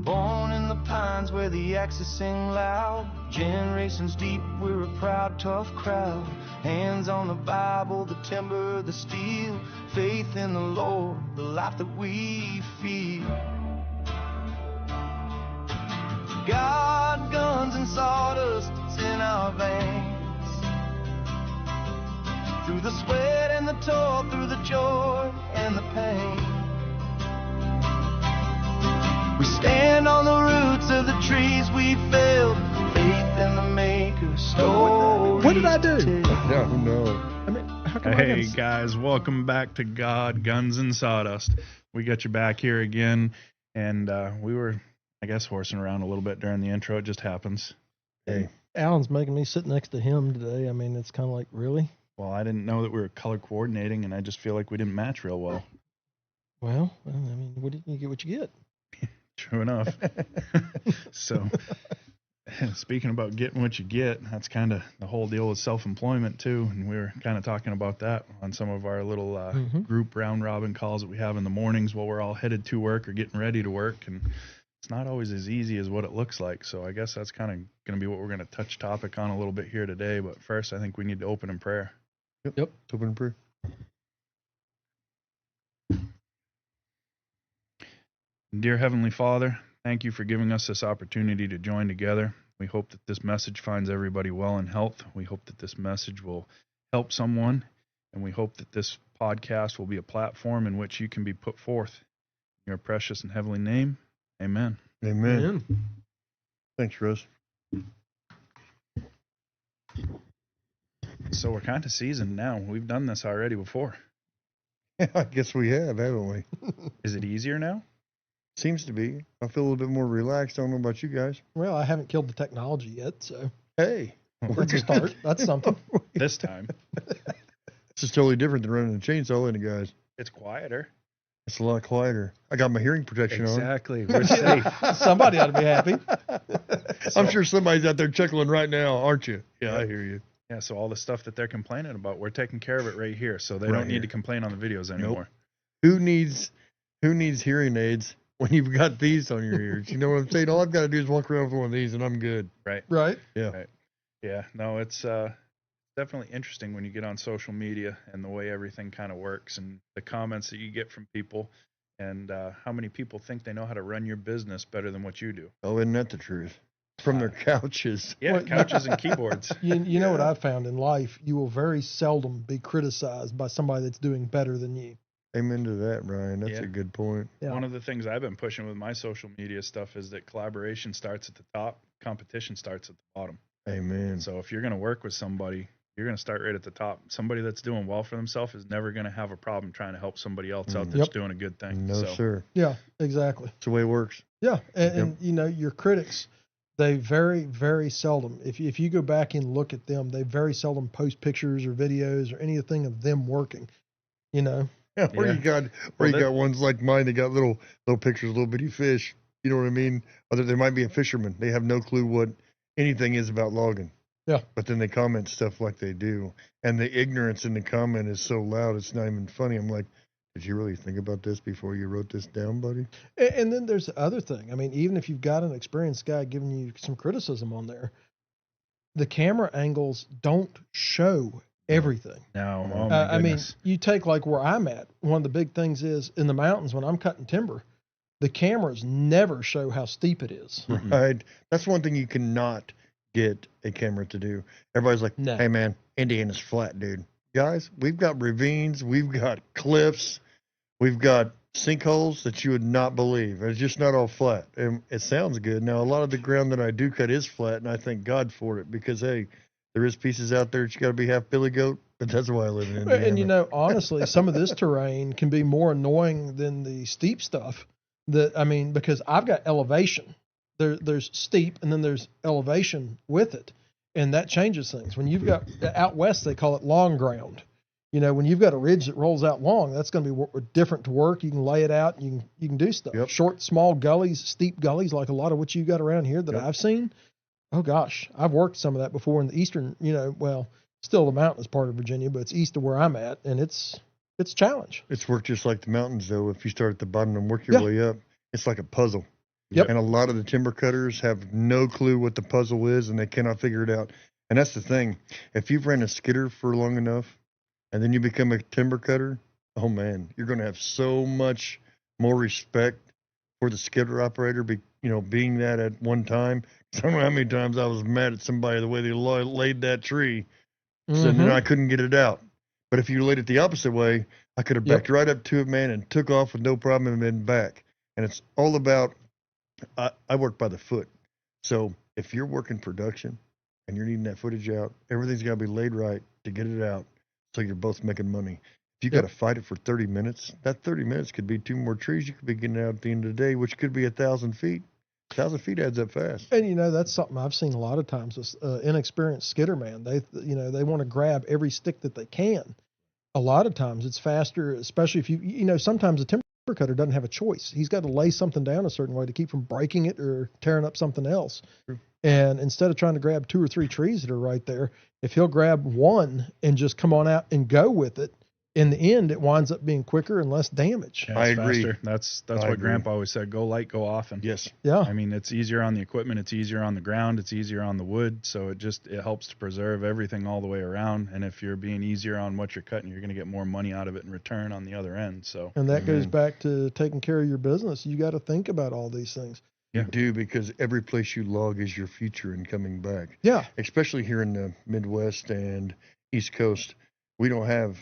Born in the pines where the axes sing loud. Generations deep, we're a proud, tough crowd. Hands on the Bible, the timber, the steel. Faith in the Lord, the life that we feel. God, guns, and sawdust, it's in our veins. Through the sweat and the toil, through the joy and the pain. We stand on the roots of the trees we felled. Faith in the Maker, story. What did I do? No. I mean, how come Hey guys, welcome back to God, Guns, and Sawdust. We got you back here again, and we were, I guess, horsing around a little bit during the intro. It just happens. Hey, Alan's making me sit next to him today. I mean, it's kind of like, really? Well, I didn't know that we were color coordinating, and I just feel like we didn't match real well. Well, I mean, you get what you get. True enough. So, speaking about getting what you get, that's kind of the whole deal with self-employment too. And we were kind of talking about that on some of our little group round robin calls that we have in the mornings while we're all headed to work or getting ready to work. And it's not always as easy as what it looks like. So I guess that's kind of going to be what we're going to touch topic on a little bit here today. But first, I think we need to open in prayer. Yep. Open in prayer. Dear Heavenly Father, thank you for giving us this opportunity to join together. We hope that this message finds everybody well in health. We hope that this message will help someone, and we hope that this podcast will be a platform in which you can be put forth. In your precious and heavenly name, amen. Amen. Thanks, Russ. So we're kind of seasoned now. We've done this already before. I guess we have, haven't we? Is it easier now? Seems to be. I feel a little bit more relaxed. I don't know about you guys. Well, I haven't killed the technology yet, so Hey. that's a start. That's something. This time. This is totally different than running a chainsaw, isn't it, guys? It's quieter. It's a lot quieter. I got my hearing protection Exactly. We're safe. Somebody ought to be happy. on. I'm sure somebody's out there chuckling right now, aren't you? Yeah, I hear you. Yeah, so all the stuff that they're complaining about, we're taking care of it right here. So they Right don't need here. to complain on the videos anymore. Who needs hearing aids when you've got these on your ears? You know what I'm saying? All I've got to do is walk around with one of these and I'm good. Right. Right? Yeah. Right. Yeah. No, it's definitely interesting when you get on social media and the way everything kind of works and the comments that you get from people and how many people think they know how to run your business better than what you do. Oh, isn't that the truth? From their couches. Yeah, couches and keyboards. You know what I've found in life? You will very seldom be criticized by somebody that's doing better than you. Amen to that, Ryan. That's Yeah. a good point. Yeah. One of the things I've been pushing with my social media stuff is that collaboration starts at the top, competition starts at the bottom. Amen. So if you're going to work with somebody, you're going to start right at the top. Somebody that's doing well for themselves is never going to have a problem trying to help somebody else out that's Yep. doing a good thing. No, So, sir. Yeah, exactly. That's the way it works. Yeah, and you know, your critics, they very, very seldom, if you go back and look at them, they very seldom post pictures or videos or anything of them working, you know. Yeah, where Yeah. you got ones like mine that got little pictures, little bitty fish. You know what I mean? Other they might be a fisherman. They have no clue what anything is about logging. Yeah. But then they comment stuff like they do. And the ignorance in the comment is so loud it's not even funny. I'm like, did you really think about this before you wrote this down, buddy? And then there's the other thing. I mean, even if you've got an experienced guy giving you some criticism on there, the camera angles don't show everything. No, oh my I mean, goodness. you take like where I'm at, one of the big things is in the mountains when I'm cutting timber, the cameras never show how steep it is. Right. That's one thing you cannot get a camera to do. Everybody's like, No. hey, man, Indiana's flat, dude. Guys, we've got ravines. We've got cliffs. We've got sinkholes that you would not believe. It's just not all flat. And it sounds good. Now, a lot of the ground that I do cut is flat, and I thank God for it because, hey, there is pieces out there that you got to be half billy goat, but that's why I live in Indiana. And you know, honestly, some of this terrain can be more annoying than the steep stuff. Because I've got elevation. There's steep and then there's elevation with it, and that changes things. When you've got out west, they call it long ground. You know, when you've got a ridge that rolls out long, that's going to be different to work. You can lay it out. And you can do stuff. Yep. Short, small gullies, steep gullies, like a lot of what you got around here that Yep. I've seen. Oh gosh, I've worked some of that before in the eastern. You know, well, still the mountainous part of Virginia, but it's east of where I'm at, and it's a challenge. It's worked just like the mountains, though. If you start at the bottom and work your Yeah. way up, it's like a puzzle. Yep. And a lot of the timber cutters have no clue what the puzzle is, and they cannot figure it out. And that's the thing. If you've ran a skidder for long enough, and then you become a timber cutter, oh man, you're going to have so much more respect for the skidder operator, being that at one time. I don't know how many times I was mad at somebody the way they laid that tree, so then I couldn't get it out. But if you laid it the opposite way, I could have backed right up to it, man, and took off with no problem and been back. And it's all about, I work by the foot. So if you're working production and you're needing that footage out, everything's got to be laid right to get it out so you're both making money. If you got to fight it for 30 minutes, that 30 minutes could be 2 more trees you could be getting out at the end of the day, which could be 1,000 feet. 1,000 feet adds up fast. And that's something I've seen a lot of times with inexperienced skidder man. They want to grab every stick that they can. A lot of times it's faster, especially if sometimes a timber cutter doesn't have a choice. He's got to lay something down a certain way to keep from breaking it or tearing up something else. True. And instead of trying to grab 2 or 3 trees that are right there, if he'll grab one and just come on out and go with it, in the end, it winds up being quicker and less damage. Yeah, I agree. Faster. That's what Grandpa always said. Go light, go often. Yes. Yeah. I mean, it's easier on the equipment. It's easier on the ground. It's easier on the wood. So it helps to preserve everything all the way around. And if you're being easier on what you're cutting, you're going to get more money out of it in return on the other end. So. And that goes back to taking care of your business. You got to think about all these things. You do, because every place you log is your future in coming back. Yeah. Especially here in the Midwest and East Coast, we don't have,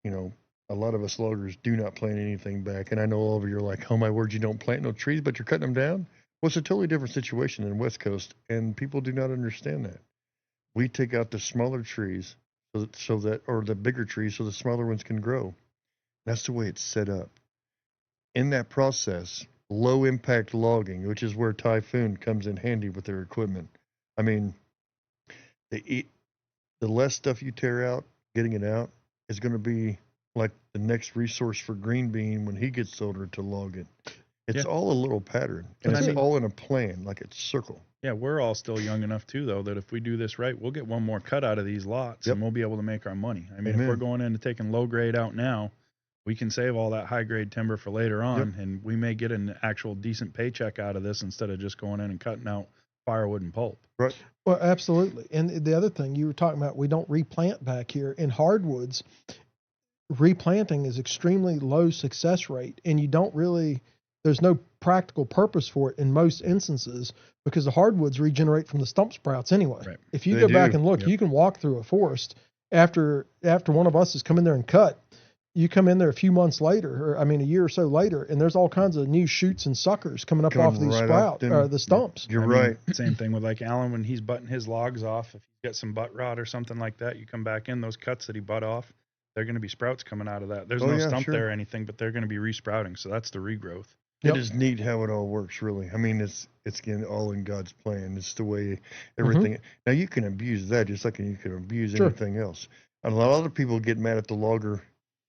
a lot of us loggers do not plant anything back. And I know all of you are like, oh my word, you don't plant no trees, but you're cutting them down? Well, it's a totally different situation than West Coast, and people do not understand that. We take out the smaller trees so that, or the bigger trees so the smaller ones can grow. That's the way it's set up. In that process, low impact logging, which is where Typhoon comes in handy with their equipment. I mean, the less stuff you tear out, getting it out is going to be like the next resource for Green Bean when he gets older to log it. It's all a little pattern, and it's all in a plan, like it's circle. Yeah, we're all still young enough too, though, that if we do this right, we'll get one more cut out of these lots, and we'll be able to make our money. I mean, if we're going into taking low grade out now, we can save all that high grade timber for later on, and we may get an actual decent paycheck out of this instead of just going in and cutting out firewood and pulp. Right. Well, absolutely. And the other thing you were talking about, we don't replant back here. In hardwoods, replanting is extremely low success rate, and there's no practical purpose for it in most instances because the hardwoods regenerate from the stump sprouts anyway. Right. If you go back and look, you can walk through a forest after one of us has come in there and cut. You come in there a few months later, a year or so later, and there's all kinds of new shoots and suckers coming up off these the stumps. You're right. Same thing with like Alan when he's butting his logs off. If you get some butt rot or something like that, you come back in, those cuts that he butt off, they're going to be sprouts coming out of that. There's no stump there or anything, but they're going to be resprouting. So that's the regrowth. It is neat how it all works, really. I mean, it's again all in God's plan. It's the way everything. Now you can abuse that just like you can abuse anything else. And a lot of people get mad at the logger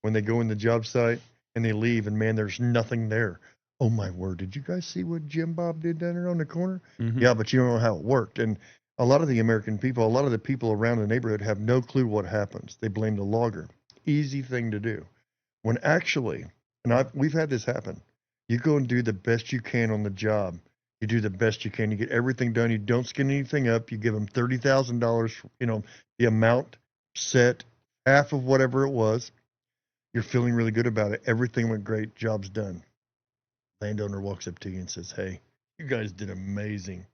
when they go in the job site and they leave, and man, there's nothing there. Oh my word! Did you guys see what Jim Bob did down there on the corner? Yeah, but you don't know how it worked. And a lot of the American people, a lot of the people around the neighborhood have no clue what happens. They blame the logger. Easy thing to do. When actually, and we've had this happen. You go and do the best you can on the job. You do the best you can. You get everything done. You don't skin anything up. You give them $30,000, the amount set, half of whatever it was. You're feeling really good about it. Everything went great. Job's done. Landowner walks up to you and says, hey, you guys did amazing.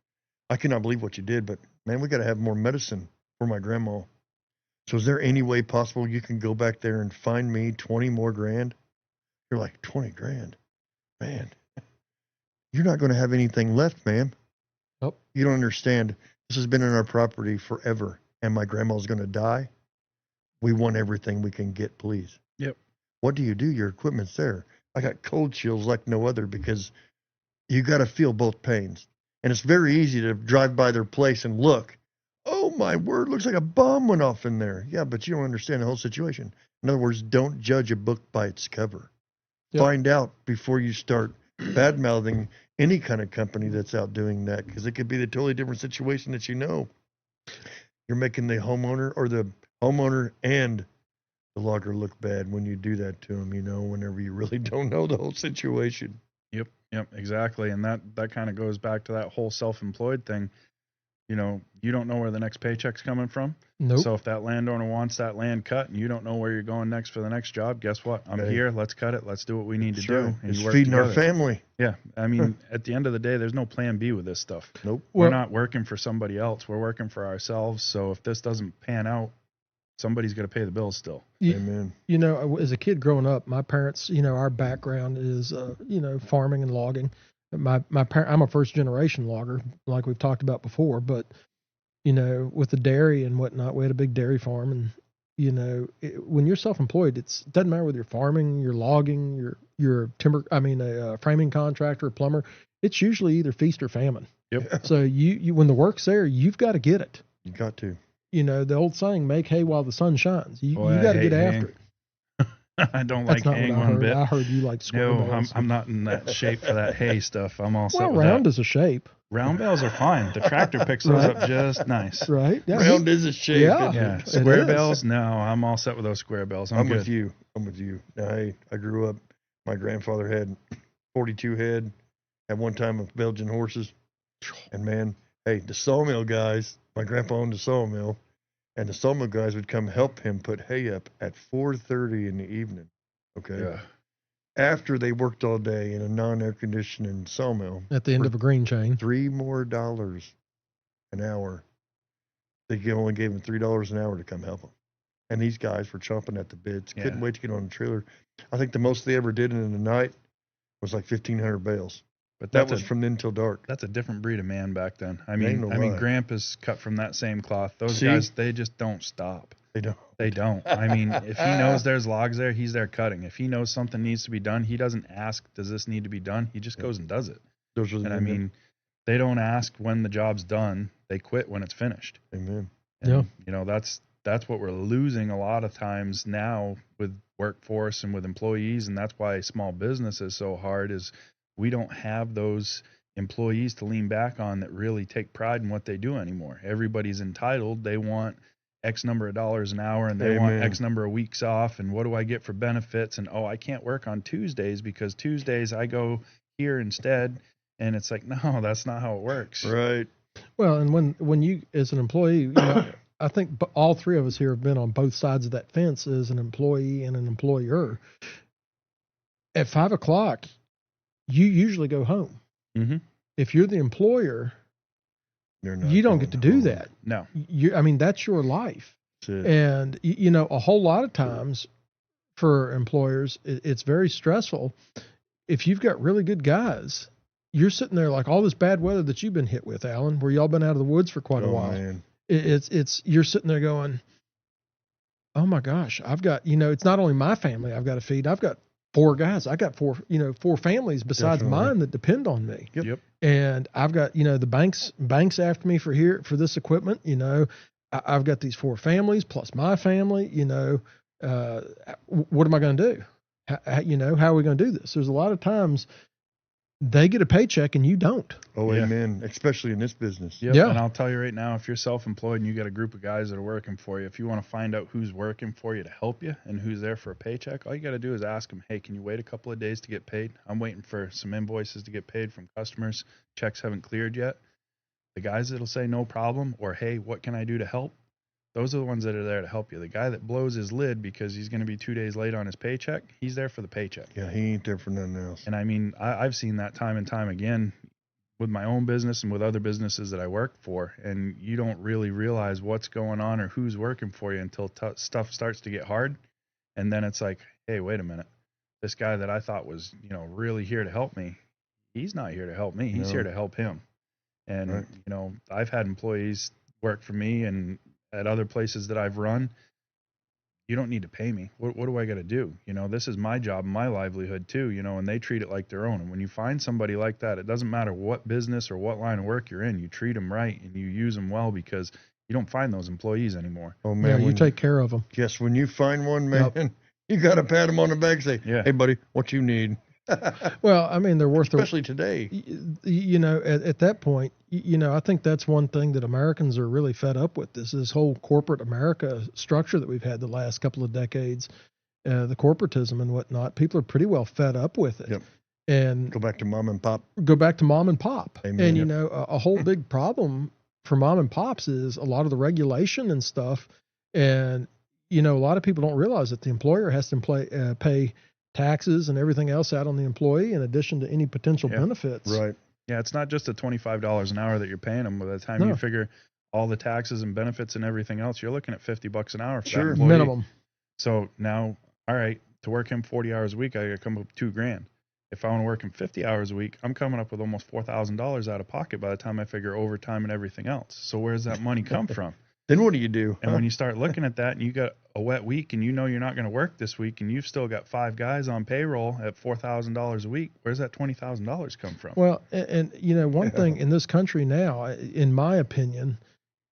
I cannot believe what you did, but man, we got to have more medicine for my grandma. So is there any way possible you can go back there and find me 20 more grand? You're like, 20 grand? Man, you're not going to have anything left, ma'am. Nope. You don't understand. This has been on our property forever, and my grandma's going to die. We want everything we can get, please. Yep. What do? Your equipment's there. I got cold chills like no other because you got to feel both pains. And it's very easy to drive by their place and look. Oh, my word, looks like a bomb went off in there. Yeah, but you don't understand the whole situation. In other words, don't judge a book by its cover. Yep. Find out before you start bad-mouthing any kind of company that's out doing that, because it could be the totally different situation that you're making the homeowner and the logger look bad when you do that to them, whenever you really don't know the whole situation. Yep. Yep, exactly. And that kind of goes back to that whole self-employed thing. You know, you don't know where the next paycheck's coming from. Nope. So if that landowner wants that land cut and you don't know where you're going next for the next job, guess what? I'm here. Let's cut it. Let's do what we need to do. And it's you work feeding together. our family. Yeah. I mean, at the end of the day, there's no plan B with this stuff. Nope. We're not working for somebody else. We're working for ourselves. So if this doesn't pan out, somebody's going to pay the bills still. Amen. You know, as a kid growing up, my parents, you know, our background is, you know, farming and logging. I'm a first generation logger, like we've talked about before, but, you know, with the dairy and whatnot, we had a big dairy farm, and, you know, when you're self-employed, it doesn't matter whether you're farming, you're logging, you're a framing contractor, a plumber. It's usually either feast or famine. Yep. So you when the work's there, you've got to get it. You got to. You know, the old saying, make hay while the sun shines. You got to get after it. I don't That's like not haying what I one heard. bit. I heard you like square No, bales. I'm not in that shape for that hay stuff. I'm all set Well, with round that. is a shape, Round bales are fine. The tractor picks those up just nice. right? Yeah, Round is a shape. Yeah. Yeah, It square is. bales. No, I'm all set with those square bales. I'm good. with you. I'm with you. Now, hey, I grew up. My grandfather had 42 head at one time of Belgian horses, and man, hey, the sawmill guys. My grandpa owned a sawmill, and the sawmill guys would come help him put hay up at 4:30 in the evening. Okay. Yeah. After they worked all day in a non-air conditioning sawmill, at the end of a green chain. $3 more an hour. They only gave him $3 an hour to come help them. And these guys were chomping at the bits. Couldn't wait to get on the trailer. I think the most they ever did in the night was like 1,500 bales. But That was from then till dark. That's a different breed of man back then. I Ain't mean, no lie. Grandpa's cut from that same cloth. Those See? guys, they just don't stop. They don't. They don't. I mean, if he knows there's logs there, he's there cutting. If he knows something needs to be done, he doesn't ask, does this need to be done? He just goes and does it. Those are the And I mean, they don't ask when the job's done. They quit when it's finished. Amen. And, Yeah. you know, that's what we're losing a lot of times now with workforce and with employees. And that's why small business is so hard, is we don't have those employees to lean back on that really take pride in what they do anymore. Everybody's entitled. They want X number of dollars an hour, and they want Amen. X number of weeks off. And what do I get for benefits? And, oh, I can't work on Tuesdays because Tuesdays I go here instead. And it's like, no, that's not how it works. Right. Well, and when you, as an employee, you know, I think all three of us here have been on both sides of that fence as an employee and an employer. At 5 o'clock, you usually go home. Mm-hmm. If you're the employer, You're not you don't going get to do home. that. No. I mean, that's your life. That's it. And, you know, a whole lot of times for employers, it's very stressful. If you've got really good guys, you're sitting there like all this bad weather that you've been hit with, Alan, where y'all been out of the woods for quite a while. Man. It's you're sitting there going, oh my gosh, I've got, you know, it's not only my family I've got to feed. I've got 4 guys. I got 4 families besides Definitely. mine that depend on me. Yep. And I've got, you know, the banks after me for this equipment. You know, I've got these 4 families plus my family. You know, what am I going to do? How are we going to do this? There's a lot of times they get a paycheck and you don't. Oh, Yeah. amen. Especially in this business. Yep. Yeah. And I'll tell you right now, if you're self-employed and you got a group of guys that are working for you, if you want to find out who's working for you to help you and who's there for a paycheck, all you got to do is ask them, hey, can you wait a couple of days to get paid? I'm waiting for some invoices to get paid from customers. Checks haven't cleared yet. The guys that'll say no problem, or hey, what can I do to help? Those are the ones that are there to help you. The guy that blows his lid because he's going to be 2 days late on his paycheck, he's there for the paycheck. Yeah, he ain't there for nothing else. And I mean, I've seen that time and time again with my own business and with other businesses that I work for. And you don't really realize what's going on or who's working for you until stuff starts to get hard. And then it's like, hey, wait a minute. This guy that I thought was, you know, really here to help me, he's not here to help me. He's No. here to help him. And, Right. you know, I've had employees work for me and at other places that I've run. You don't need to pay me. What do I got to do? You know, this is my job, my livelihood too, you know, and they treat it like their own. And when you find somebody like that, it doesn't matter what business or what line of work you're in, you treat them right and you use them well, because you don't find those employees anymore. Oh, Yeah, man. you take care of them. Yes, when you find one, man, Yep. you got to pat him on the back and say, Yeah. hey, buddy, what you need? Well, I mean, they're worth the, Especially today. you know, at that point, you know, I think that's one thing that Americans are really fed up with, this whole corporate America structure that we've had the last couple of decades, the corporatism and whatnot. People are pretty well fed up with it. Yep. and Go back to mom and pop. Amen. And, you Yep. know, a whole big problem for mom and pops is a lot of the regulation and stuff. And, you know, a lot of people don't realize that the employer has to pay taxes and everything else out on the employee in addition to any potential benefits. Right. Yeah, it's not just the $25 an hour that you're paying them. By the time you figure all the taxes and benefits and everything else, you're looking at $50 an hour for that employee. Minimum. So now, all right, to work him 40 hours a week, I got to come up with $2,000. If I want to work him 50 hours a week, I'm coming up with almost $4,000 out of pocket by the time I figure overtime and everything else. So where's that money come from? Then what do you do? And when you start looking at that and you got a wet week and you know you're not going to work this week and you've still got 5 guys on payroll at $4,000 a week, where's that $20,000 come from? Well, and you know, one thing in this country now, in my opinion,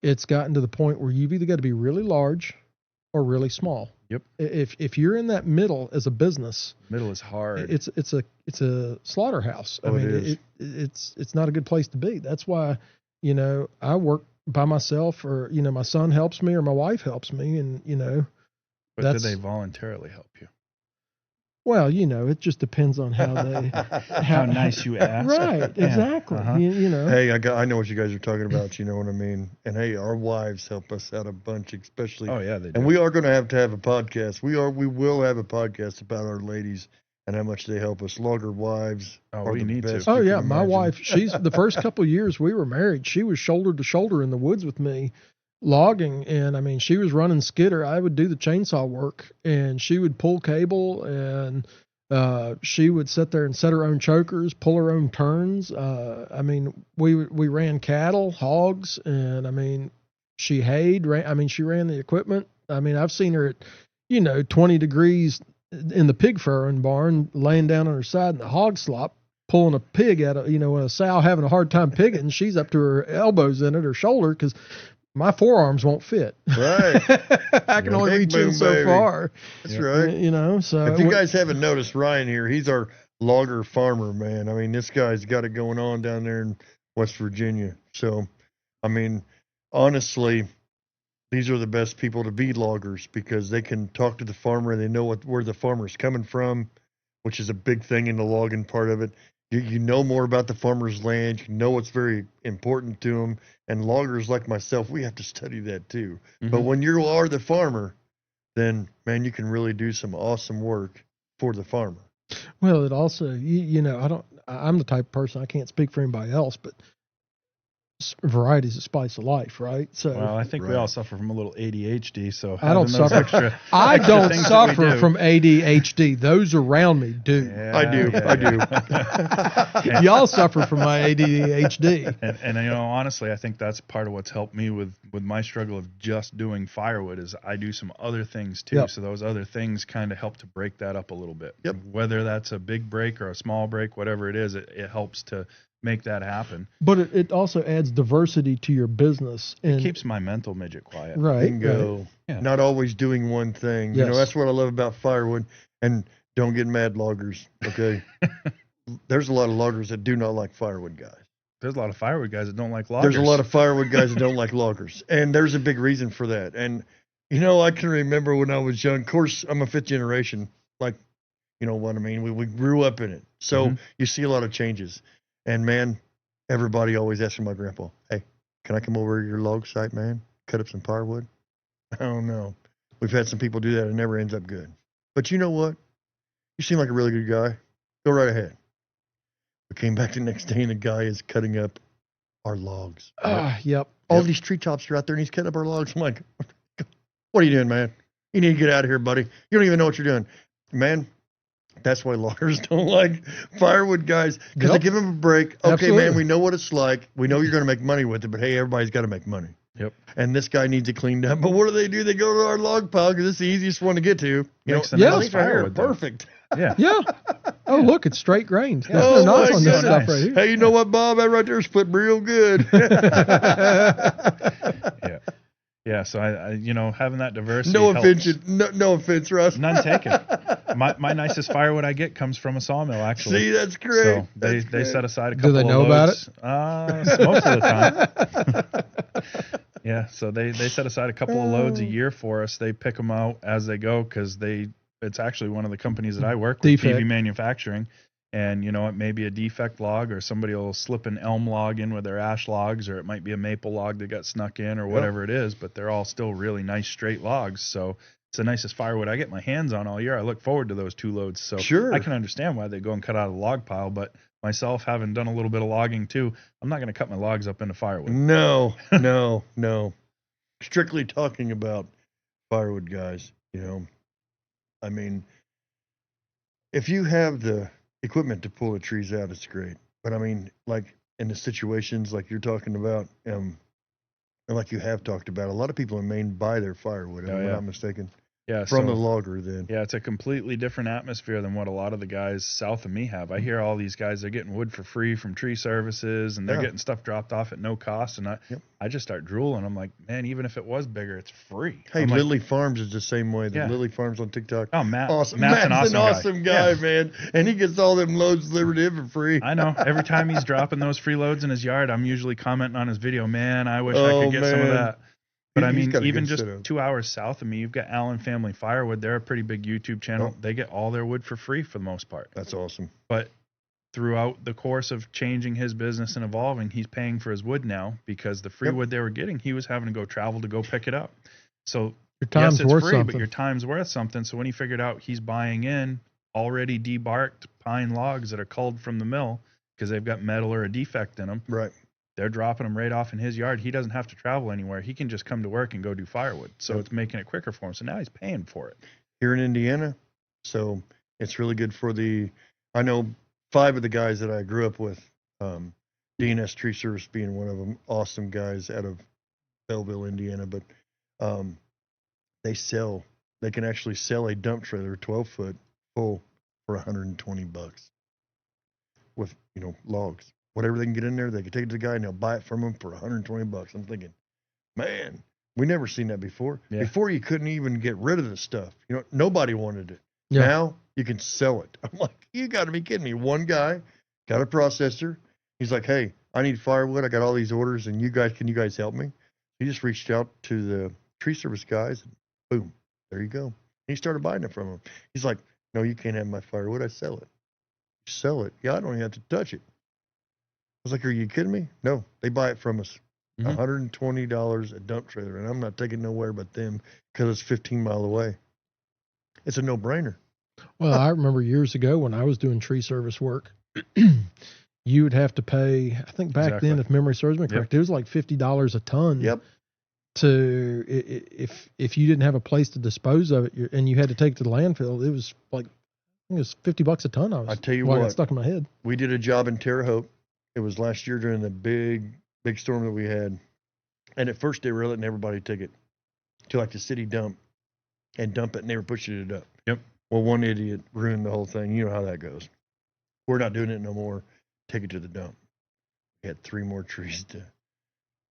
it's gotten to the point where you've either got to be really large or really small. Yep. If you're in that middle as a business, Middle is hard. it's a slaughterhouse. Oh, I mean, it is. it's not a good place to be. That's why, you know, I work by myself, or, you know, my son helps me or my wife helps me, and, you know, But do they voluntarily help you? well, you know, it just depends on how they How nice you ask. right, Yeah. exactly. Uh-huh. You know, Hey, I know what you guys are talking about. You know what I mean? And hey, our wives help us out a bunch, especially. Oh, yeah, they do. And we are going to have a podcast. We will have a podcast about our ladies and how much they help us. Logger wives. Oh, are we the need to. best oh you yeah, can my imagine. wife, she's the first couple of years we were married, she was shoulder to shoulder in the woods with me logging, and I mean, she was running skidder. I would do the chainsaw work, and she would pull cable, and she would sit there and set her own chokers, pull her own turns. I mean, we ran cattle, hogs, and I mean, she hayed. She ran the equipment. I mean, I've seen her at, you know, 20 degrees in the pig farrowing barn, laying down on her side in the hog slop, pulling a pig out of, you know, a sow having a hard time pigging, and she's up to her elbows in it, her shoulder, because my forearms won't fit. Right. I can only Big reach in boom, so baby. far. That's right. You know, so If you guys haven't noticed, Ryan here, he's our logger farmer, man. I mean, this guy's got it going on down there in West Virginia. So, I mean, honestly, these are the best people to be loggers because they can talk to the farmer and they know where the farmer's coming from, which is a big thing in the logging part of it. You know more about the farmer's land. You know what's very important to them. And loggers like myself, we have to study that too. But when you are the farmer, then, man, you can really do some awesome work for the farmer. well, it also, you know, I'm the type of person, I can't speak for anybody else, but variety is the spice of life, right? So, Well, I think we Right. all suffer from a little ADHD, so I don't having those suffer. Extra, I extra don't things that we suffer do. from ADHD. Those around me do. I do. Yeah. Y'all suffer from my ADHD. And you know, honestly, I think that's part of what's helped me with my struggle of just doing firewood is I do some other things too. Yep. So those other things kind of help to break that up a little bit. Yep. Whether that's a big break or a small break, whatever it is, it helps to make that happen. But it also adds diversity to your business. And It keeps my mental midget quiet. right. Bingo. Right. Yeah. Not always doing one thing. You know, Yes. that's what I love about firewood. And don't get mad, loggers, okay? There's a lot of loggers that do not like firewood guys. There's a lot of firewood guys that don't like loggers. There's a lot of firewood guys that don't like loggers. And there's a big reason for that. And, you know, I can remember when I was young. Of course, I'm a fifth generation. Like, you know what I mean? We grew up in it. So you see a lot of changes. And, man, everybody always asking my grandpa, hey, can I come over to your log site, man? Cut up some firewood? I don't know. We've had some people do that. It never ends up good. But you know what? You seem like a really good guy. Go right ahead. We came back the next day and the guy is cutting up our logs. Yep. All these tree tops are out there and he's cutting up our logs. I'm like, what are you doing, man? You need to get out of here, buddy. You don't even know what you're doing. Man, that's why loggers don't like firewood guys because they give them a break. Okay, Absolutely. man, we know what it's like. We know you're going to make money with it, but hey, everybody's got to make money. Yep. And this guy needs it cleaned up. But what do? They go to our log pile because it's the easiest one to get to. You Makes know, the yeah. these nicest right here are firewood, though. perfect. Yeah. Yeah. Oh, look, it's straight grained. There's Oh, no knots my on this goodness. stuff right here. Hey, you know what, Bob? That right there is split real good. Yeah. Yeah. So I you know, having that diversity. No helps. offense, no offense, Russ. None taken. My nicest firewood I get comes from a sawmill, actually. See, that's great. So they That's great. set aside a Do couple they of know about loads. Most of the time. Yeah, so they set aside a couple of loads a year for us. They pick them out as they go because it's actually one of the companies that I work with, Defect. PV Manufacturing, And, you know, it may be a defect log, or somebody will slip an elm log in with their ash logs, or it might be a maple log that got snuck in, or whatever it is, but they're all still really nice straight logs. So it's the nicest firewood I get my hands on all year. I look forward to those 2 loads. So I can understand why they go and cut out a log pile, but myself, having done a little bit of logging too, I'm not going to cut my logs up into firewood. No. Strictly talking about firewood, guys, you know, I mean, if you have the equipment to pull the trees out, it's great. But I mean, like in the situations like you're talking about, and like you have talked about, a lot of people in Maine buy their firewood, if I'm not mistaken. Yeah, from the logger then. Yeah, it's a completely different atmosphere than what a lot of the guys south of me have. I hear all these guys, they're getting wood for free from tree services, and they're getting stuff dropped off at no cost. And I just start drooling. I'm like, man, even if it was bigger, it's free. Hey, Lily Farms is the same way. The Lily Farms on TikTok. Oh, Matt. Awesome. Matt's an awesome guy, man. And he gets all them loads delivered in for free. I know. Every time he's dropping those free loads in his yard, I'm usually commenting on his video. Man, I wish I could get some of that. But I mean, even just 2 hours south of me, you've got Allen Family Firewood. They're a pretty big YouTube channel. They get all their wood for free for the most part. That's awesome. But throughout the course of changing his business and evolving, he's paying for his wood now, because the free wood they were getting, he was having to go travel to go pick it up. So your time's yes, it's worth free, something. but your time's worth something. So when he figured out he's buying in already debarked pine logs that are culled from the mill because they've got metal or a defect in them. Right. They're dropping them right off in his yard. He doesn't have to travel anywhere. He can just come to work and go do firewood. So it's making it quicker for him. So now he's paying for it. Here in Indiana. So it's really good for I know 5 of the guys that I grew up with, DNS Tree Service being one of them, awesome guys out of Belleville, Indiana. But they can actually sell a dump trailer, 12-foot full, for $120 with, logs. Whatever they can get in there, they can take it to the guy and they'll buy it from him for $120. I'm thinking, man, we never seen that before. Yeah. Before you couldn't even get rid of the stuff. Nobody wanted it. Yeah. Now you can sell it. I'm like, you got to be kidding me. One guy got a processor. He's like, hey, I need firewood. I got all these orders, and can you guys help me? He just reached out to the tree service guys, and boom, there you go. And he started buying it from them. He's like, no, you can't have my firewood. I sell it. You sell it? Yeah, I don't even have to touch it. I was like, are you kidding me? No, they buy it from us. $120 a dump trailer, and I'm not taking nowhere but them because it's 15 miles away. It's a no-brainer. Well, I remember years ago when I was doing tree service work, you would have to pay, I think back then, if memory serves me correct, it was like $50 a ton. Yep. To if you didn't have a place to dispose of it, and you had to take it to the landfill, it was like, I think it was $50 a ton. I tell you what, got stuck in my head. We did a job in Terre Haute. It was last year during the big storm that we had. And at first they were letting everybody take it to like the city dump and dump it, and they were pushing it up. Yep. Well, one idiot ruined the whole thing. You know how that goes. We're not doing it no more. Take it to the dump. We had 3 more trees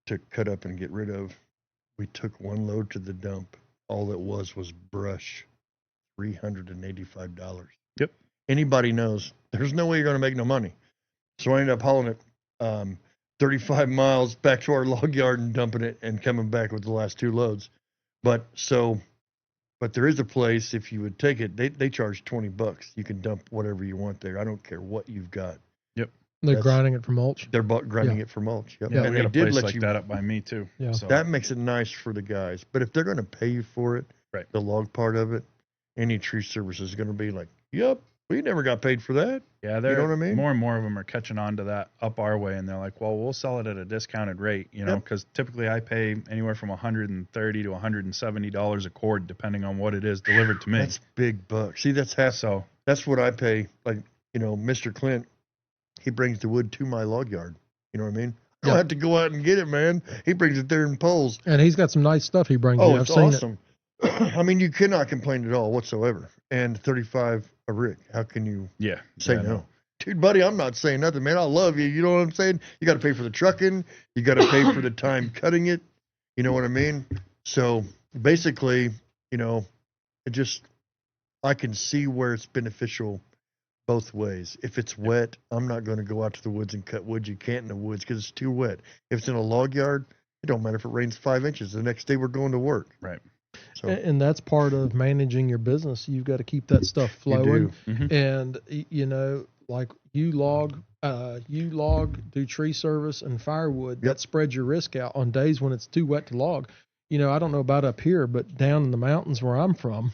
to cut up and get rid of. We took 1 load to the dump. All it was brush. $385. Yep. Anybody knows there's no way you're going to make no money. So I ended up hauling it 35 miles back to our log yard and dumping it and coming back with the last 2 loads. But there is a place, if you would take it, they charge $20. You can dump whatever you want there. I don't care what you've got. Yep. They're grinding it for mulch. They're grinding it for mulch. Yep. Yeah, and we got they a did place let like you that up by me too. Yeah. So. That makes it nice for the guys. But if they're going to pay you for it, right, the log part of it, any tree service is going to be like, yep, we never got paid for that. Yeah, you know what I mean? More and more of them are catching on to that up our way, and they're like, well, we'll sell it at a discounted rate, because typically I pay anywhere from $130 to $170 a cord, depending on what it is delivered to me. That's big bucks. See, that's half. So that's what I pay. Like, Mr. Clint, he brings the wood to my log yard. You know what I mean? I don't have to go out and get it, man. He brings it there in poles. And he's got some nice stuff he brings. Oh, I've it's seen awesome. I mean, you cannot complain at all whatsoever. And 35 a rick. How can you say no? Dude, buddy, I'm not saying nothing, man. I love you. You know what I'm saying? You got to pay for the trucking. You got to pay for the time cutting it. You know what I mean? So basically, I can see where it's beneficial both ways. If it's wet, I'm not going to go out to the woods and cut wood. You can't in the woods because it's too wet. If it's in a log yard, it don't matter if it rains 5 inches. The next day we're going to work. Right. So, and that's part of managing your business. You've got to keep that stuff flowing. You do. And, like you log, do tree service and firewood. Yep. That spreads your risk out on days when it's too wet to log. You know, I don't know about up here, but down in the mountains where I'm from,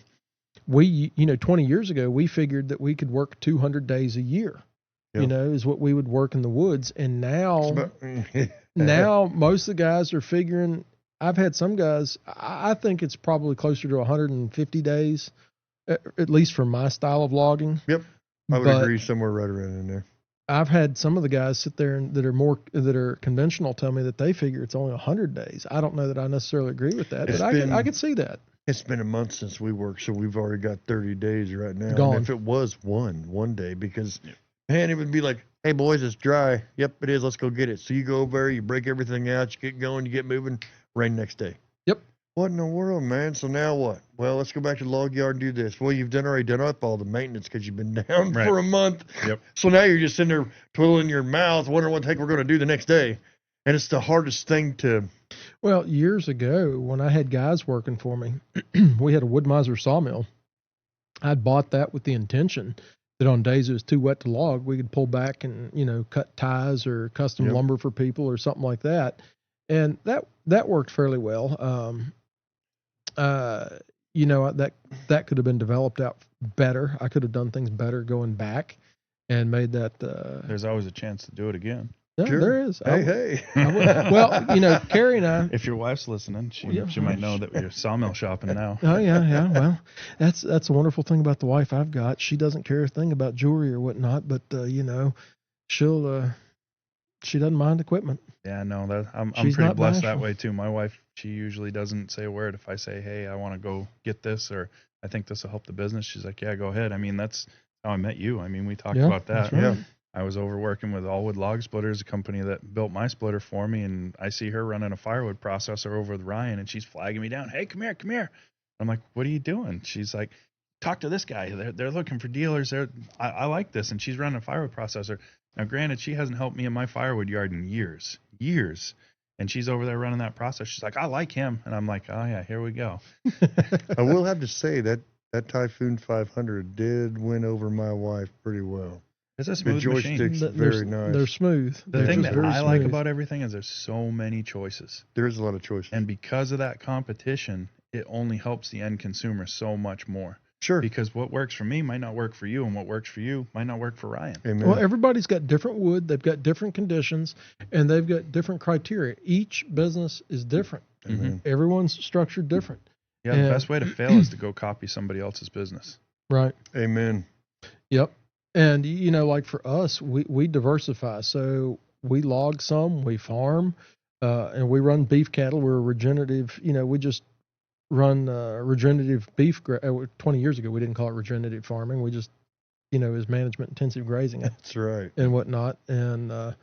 20 years ago, we figured that we could work 200 days a year, Yep. is what we would work in the woods. And now, most of the guys are figuring, I've had some guys, I think it's probably closer to 150 days, at least for my style of logging. Yep. I would But agree somewhere right around in there. I've had some of the guys sit there that are conventional tell me that they figure it's only 100 days. I don't know that I necessarily agree with that, but I could see that. It's been a month since we worked, so we've already got 30 days right now. Gone. And if it was one day, because man, it would be like, hey boys, it's dry. Yep, it is. Let's go get it. So you go over there, you break everything out, you get going, you get moving. Rain next day. Yep. What in the world, man? So now what? Well, let's go back to the log yard and do this. Well, you've already done up all the maintenance because you've been down Right. for a month. Yep. So now you're just sitting there twiddling your mouth, wondering what the heck we're going to do the next day. And it's the hardest thing to. Well, years ago, when I had guys working for me, we had a Wood-Mizer sawmill. I'd bought that with the intention that on days it was too wet to log, we could pull back and, cut ties or custom Yep. lumber for people or something like that. And that worked fairly well. That could have been developed out better. I could have done things better going back and made that. There's always a chance to do it again. Yeah, Sure. there is. Hey. Well, Carrie and I. If your wife's listening, she Yeah. might know that we're sawmill shopping now. Oh yeah. Well, that's a wonderful thing about the wife I've got. She doesn't care a thing about jewelry or whatnot, but she doesn't mind equipment. Yeah, no, I'm She's pretty not blessed that bashful. way too. My wife, she usually doesn't say a word if I say, hey, I want to go get this, or I think this will help the business. She's like, yeah, go ahead. I mean, that's how I met you. I mean, we talked Yeah, about that. that's right. Yeah. I was over working with Allwood Log Splitters, a company that built my splitter for me, and I see her running a firewood processor over with Ryan, and she's flagging me down. Hey, come here. I'm like, what are you doing? She's like, talk to this guy. They're looking for dealers. I like this, and she's running a firewood processor. Now, granted, she hasn't helped me in my firewood yard in years, and she's over there running that process. She's like, I like him, and I'm like, oh yeah, here we go. I will have to say that Typhoon 500 did win over my wife pretty well. It's a The smooth machine. joysticks very nice. They're smooth. The They're thing just that very I like smooth. about everything is there's so many choices. There is a lot of choice. And because of that competition, it only helps the end consumer so much more. Sure. Because what works for me might not work for you, and what works for you might not work for Ryan. Amen. Well, everybody's got different wood. They've got different conditions, and they've got different criteria. Each business is different. Amen. Everyone's structured different. Yeah, the best way to fail is to go copy somebody else's business. Right. Amen. Yep. And, like for us, we diversify. So we log some, we farm, and we run beef cattle. We're a regenerative, we just run regenerative beef. 20 years ago, we didn't call it regenerative farming. We just, it was management intensive grazing That's right. and whatnot. And,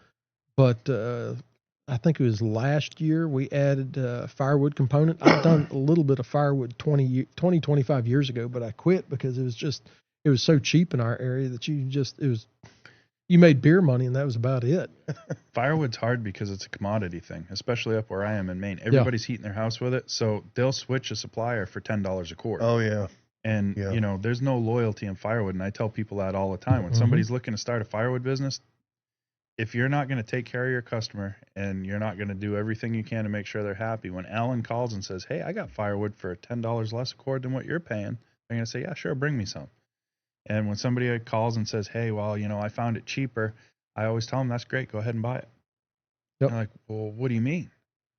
but I think it was last year we added a firewood component. I've done a little bit of firewood 25 years ago, but I quit because it was so cheap in our area that you made beer money and that was about it. Firewood's hard because it's a commodity thing, especially up where I am in Maine. Everybody's heating their house with it, so they'll switch a supplier for $10 a cord. Oh, yeah. And, Yeah. there's no loyalty in firewood, and I tell people that all the time. When Mhm. somebody's looking to start a firewood business, if you're not going to take care of your customer and you're not going to do everything you can to make sure they're happy, when Alan calls and says, hey, I got firewood for $10 less a cord than what you're paying, they're going to say, yeah, sure, bring me some. And when somebody calls and says, hey, well, I found it cheaper, I always tell them, that's great, go ahead and buy it. Yep. They're like, well, what do you mean?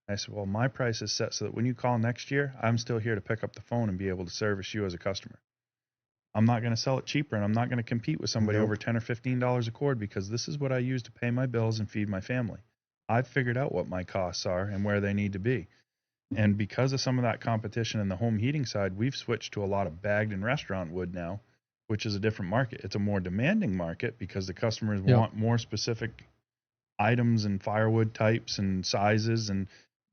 I said, well, my price is set so that when you call next year, I'm still here to pick up the phone and be able to service you as a customer. I'm not going to sell it cheaper, and I'm not going to compete with somebody Nope. over $10 or $15 a cord, because this is what I use to pay my bills and feed my family. I've figured out what my costs are and where they need to be. And because of some of that competition in the home heating side, we've switched to a lot of bagged and restaurant wood now, which is a different market. It's a more demanding market because the customers want more specific items and firewood types and sizes, and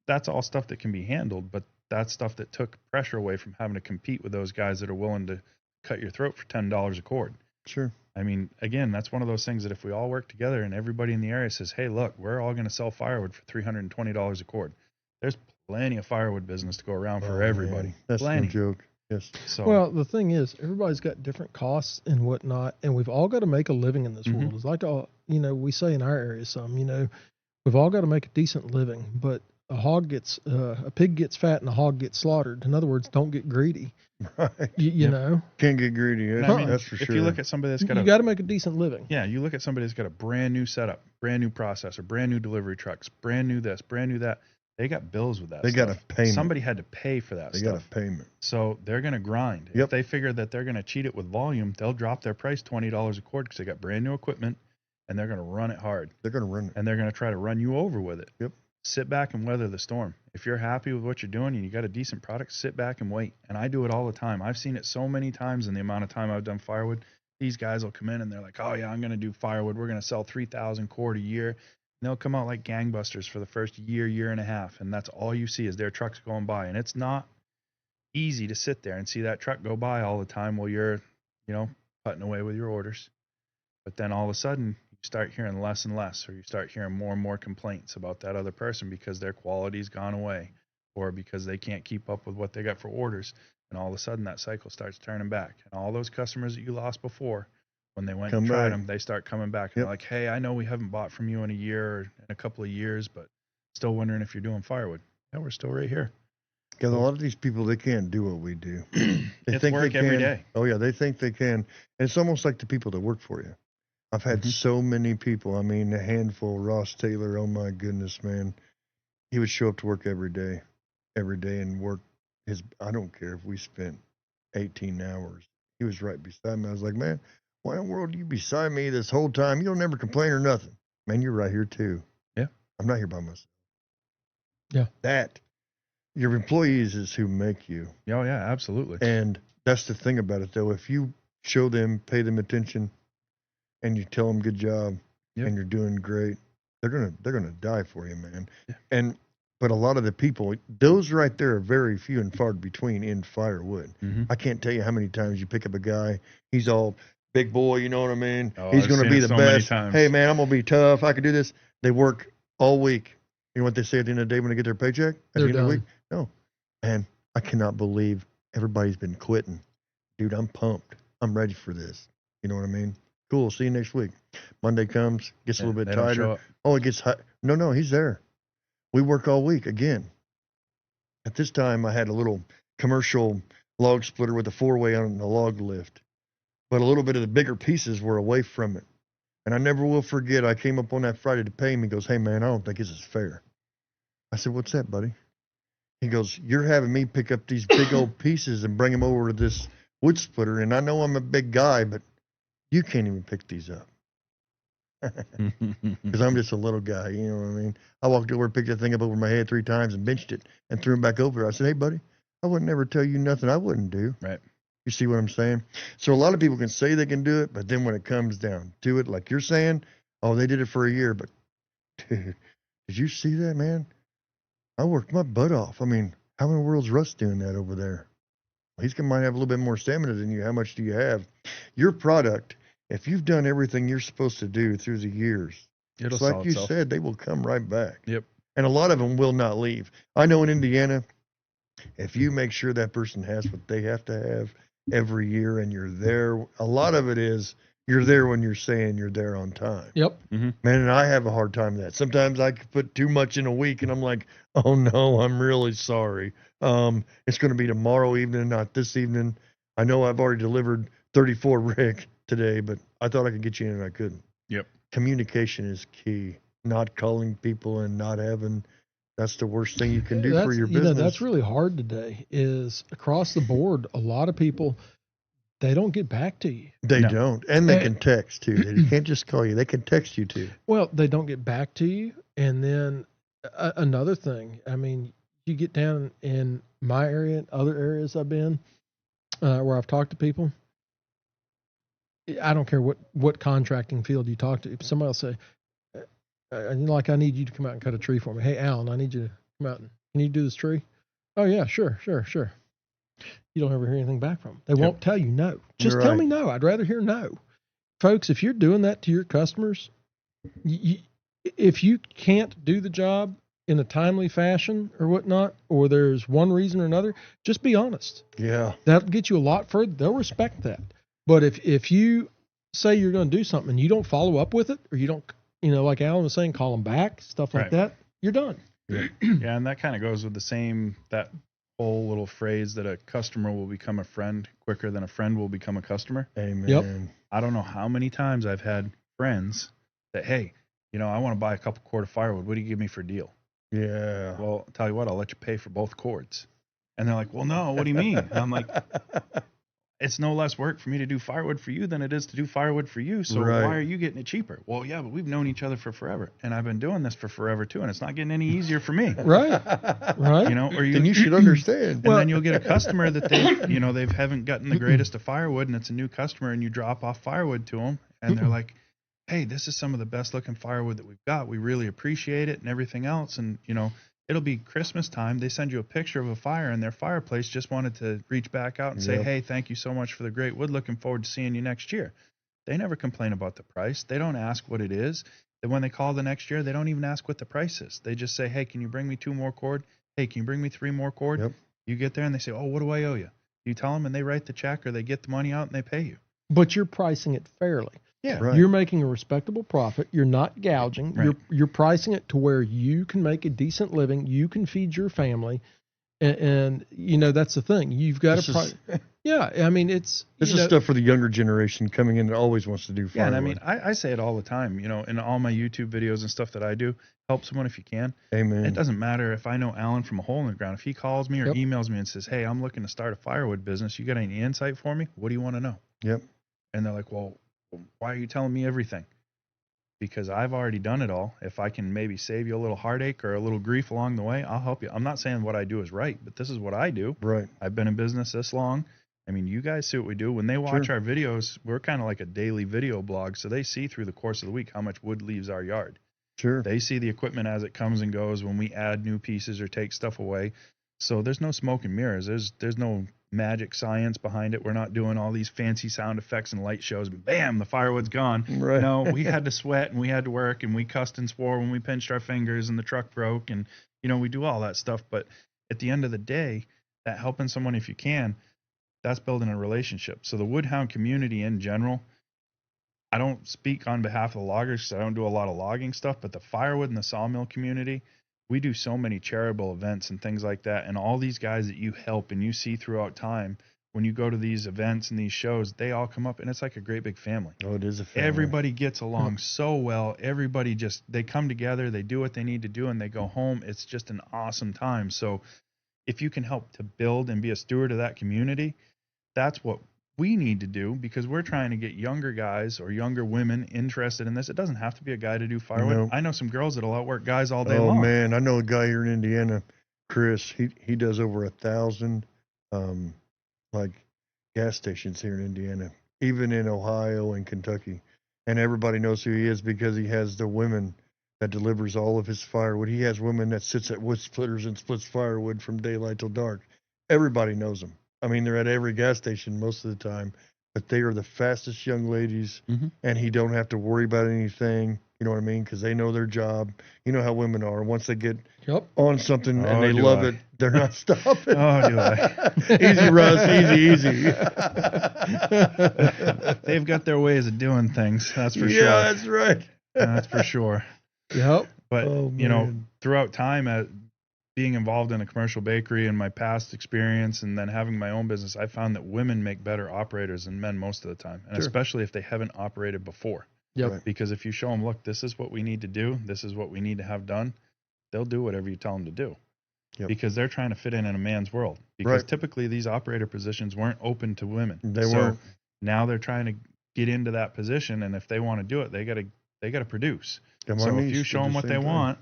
that's all stuff that can be handled, but that's stuff that took pressure away from having to compete with those guys that are willing to cut your throat for $10 a cord. Sure. I mean, again, that's one of those things that if we all work together and everybody in the area says, hey, look, we're all going to sell firewood for $320 a cord, there's plenty of firewood business to go around for everybody. Man. That's plenty. no joke. Yes. So Well, the thing is, everybody's got different costs and whatnot, and we've all got to make a living in this world. It's like, we say in our area, we've all got to make a decent living, but a pig gets fat and a hog gets slaughtered. In other words, don't get greedy. Right. You know, Can't get greedy. And I mean, That's for if sure. you look at somebody that's got you got to make a decent living. Yeah, you look at somebody that's got a brand new setup, brand new processor, brand new delivery trucks, brand new this, brand new that. They got bills with that. They got a payment. Somebody had to pay for that They stuff. got a payment. So they're going to grind. Yep. If they figure that they're going to cheat it with volume, they'll drop their price $20 a cord because they got brand new equipment, and they're going to run it hard. They're going to run it. And they're going to try to run you over with it. Yep. Sit back and weather the storm. If you're happy with what you're doing and you got a decent product, sit back and wait. And I do it all the time. I've seen it so many times in the amount of time I've done firewood. These guys will come in and they're like, oh, yeah, I'm going to do firewood. We're going to sell 3,000 cord a year. And they'll come out like gangbusters for the first year and a half. And that's all you see is their trucks going by. And it's not easy to sit there and see that truck go by all the time while you're, putting away with your orders. But then all of a sudden, you start hearing less and less, or you start hearing more and more complaints about that other person because their quality's gone away, or because they can't keep up with what they got for orders. And all of a sudden, that cycle starts turning back. And all those customers that you lost before, when they went and tried them, they start coming back. And they're like, hey, I know we haven't bought from you in a year or in a couple of years, but still wondering if you're doing firewood. Yeah, we're still right here. Because a lot of these people, they can't do what we do. They It's think work they can. every day. Oh, yeah, they think they can. And it's almost like the people that work for you. I've had so many people. I mean, a handful. Ross Taylor, oh, my goodness, man. He would show up to work every day and work I don't care if we spent 18 hours. He was right beside me. I was like, man, why in the world are you beside me this whole time? You don't never complain or nothing. Man, you're right here too. Yeah. I'm not here by myself. Yeah. Your employees is who make you. Oh, yeah, absolutely. And that's the thing about it, though. If you show them, pay them attention, and you tell them good job, and you're doing great, they're gonna die for you, man. Yeah. But a lot of the people, those right there are very few and far between in firewood. I can't tell you how many times you pick up a guy, he's all big boy, you know what I mean? Oh, He's I've going to seen be it the so many best. times. Hey, man, I'm going to be tough. I can do this. They work all week. You know what they say at the end of the day when they get their paycheck? At They're the end of the done. week? No. And I cannot believe everybody's been quitting. Dude, I'm pumped. I'm ready for this. You know what I mean? Cool. See you next week. Monday comes, gets a little bit they don't show tighter. up. Oh, it gets hot. No, he's there. We work all week again. At this time, I had a little commercial log splitter with a 4-way on the log lift, but a little bit of the bigger pieces were away from it. And I never will forget, I came up on that Friday to pay him. He goes, hey, man, I don't think this is fair. I said, what's that, buddy? He goes, you're having me pick up these big old pieces and bring them over to this wood splitter, and I know I'm a big guy, but you can't even pick these up. Because I'm just a little guy, you know what I mean? I walked over, picked that thing up over my head 3 times and benched it and threw him back over. I said, hey, buddy, I would never tell you nothing I wouldn't do. Right. You see what I'm saying? So a lot of people can say they can do it, but then when it comes down to it, like you're saying, oh, they did it for a year, but dude, did you see that, man? I worked my butt off. I mean, how in the world's Russ doing that over there? He's might have a little bit more stamina than you. How much do you have? Your product, if you've done everything you're supposed to do through the years, It'll it's like sell you itself. said, they will come right back. Yep. And a lot of them will not leave. I know in Indiana, if you make sure that person has what they have to have every year and you're there, a lot of it is you're there when you're saying you're there on time. Yep. Man, and I have a hard time with that. Sometimes I could put too much in a week and I'm like, oh no, I'm really sorry. It's going to be tomorrow evening, not this evening. I know I've already delivered 34 Rick today, but I thought I could get you in and I couldn't. Yep. Communication is key. Not calling people and not having, that's the worst thing you can do for your business. That's really hard today is across the board. A lot of people, they don't get back to you. They No. don't. And they can text too. They can't just call you. They can text you too. Well, they don't get back to you. And then another thing, I mean, you get down in my area and other areas I've been where I've talked to people. I don't care what contracting field you talk to. Somebody will say, I need you to come out and cut a tree for me. Hey, Alan, I need you to come out and can you do this tree? Oh, yeah, sure. You don't ever hear anything back from them. They won't tell you no. Just You're tell right. me no. I'd rather hear no. Folks, if you're doing that to your customers, if you can't do the job, in a timely fashion or whatnot, or there's one reason or another, just be honest. Yeah. That'll get you a lot further. They'll respect that. But if you say you're going to do something and you don't follow up with it, or you don't, like Alan was saying, call them back, stuff like that, you're done. Yeah, and that kind of goes with that whole little phrase that a customer will become a friend quicker than a friend will become a customer. Amen. Yep. I don't know how many times I've had friends that, hey, I want to buy a couple cord of firewood. What do you give me for a deal? Yeah. Well, I'll tell you what, I'll let you pay for both cords. And they're like, well, no, what do you mean? And I'm like, it's no less work for me to do firewood for you than it is to do firewood for you. So Right. why are you getting it cheaper? Well, yeah, but we've known each other for forever. And I've been doing this for forever too. And it's not getting any easier for me. Right. Right. Or And you should understand. and then you'll get a customer that they haven't gotten the greatest of firewood, and it's a new customer, and you drop off firewood to them, and they're like, hey, this is some of the best looking firewood that we've got. We really appreciate it and everything else. And, it'll be Christmas time. They send you a picture of a fire in their fireplace, just wanted to reach back out and say, hey, thank you so much for the great wood. Looking forward to seeing you next year. They never complain about the price. They don't ask what it is. And when they call the next year, they don't even ask what the price is. They just say, hey, can you bring me 2 more cord? Hey, can you bring me 3 more cord? Yep. You get there and they say, oh, what do I owe you? You tell them and they write the check, or they get the money out and they pay you. But you're pricing it fairly. Yeah. Right. You're making a respectable profit. You're not gouging. Right. You're pricing it to where you can make a decent living. You can feed your family, and that's the thing. You've got to price. Yeah, I mean it's This is stuff for the younger generation coming in that always wants to do firewood. Yeah, and I mean I say it all the time. In all my YouTube videos and stuff that I do, help someone if you can. Amen. It doesn't matter if I know Alan from a hole in the ground. If he calls me or emails me and says, hey, I'm looking to start a firewood business. You got any insight for me? What do you want to know? Yep. And they're like, well, why are you telling me everything? Because I've already done it all. If I can maybe save you a little heartache or a little grief along the way, I'll help you. I'm not saying what I do is right, but this is what I do. Right. I've been in business this long. I mean, you guys see what we do. When they watch our videos, we're kind of like a daily video blog. So they see through the course of the week how much wood leaves our yard. Sure. They see the equipment as it comes and goes, when we add new pieces or take stuff away. So there's no smoke and mirrors. There's no magic science behind it. We're not doing all these fancy sound effects and light shows. Bam, the firewood's gone. Right. No, we had to sweat and we had to work and we cussed and swore when we pinched our fingers and the truck broke, and we do all that stuff. But at the end of the day, that helping someone if you can, that's building a relationship. So the woodhound community in general, I don't speak on behalf of the loggers because I don't do a lot of logging stuff, but the firewood and the sawmill community, we do so many charitable events and things like that. And all these guys that you help and you see throughout time, when you go to these events and these shows, they all come up and it's like a great big family. Oh, it is a family. Everybody gets along so well. Everybody they come together, they do what they need to do, and they go home. It's just an awesome time. So if you can help to build and be a steward of that community, that's what we need to do, because we're trying to get younger guys or younger women interested in this. It doesn't have to be a guy to do firewood. No. I know some girls that'll outwork guys all day long. Oh man, I know a guy here in Indiana, Chris. He does over 1,000 like gas stations here in Indiana, even in Ohio and Kentucky, and everybody knows who he is because he has the women that delivers all of his firewood. He has women that sits at wood splitters and splits firewood from daylight till dark. Everybody knows them. I mean, they're at every gas station most of the time, but they are the fastest young ladies, and he don't have to worry about anything. You know what I mean? Because they know their job. You know how women are. Once they get on something and they love it, they're not stopping. Oh, do I? Easy, Russ. Easy. They've got their ways of doing things. That's for sure. Yeah, that's right. That's for sure. Yep. But, man. throughout time, being involved in a commercial bakery and my past experience and then having my own business, I found that women make better operators than men most of the time, and especially if they haven't operated before. Yep. Right. Because if you show them, look, this is what we need to do, this is what we need to have done, they'll do whatever you tell them to do. Yep. Because they're trying to fit in a man's world. Because typically these operator positions weren't open to women. They weren't. Now they're trying to get into that position, and if they want to do it, they got to produce. So if you show them what they want,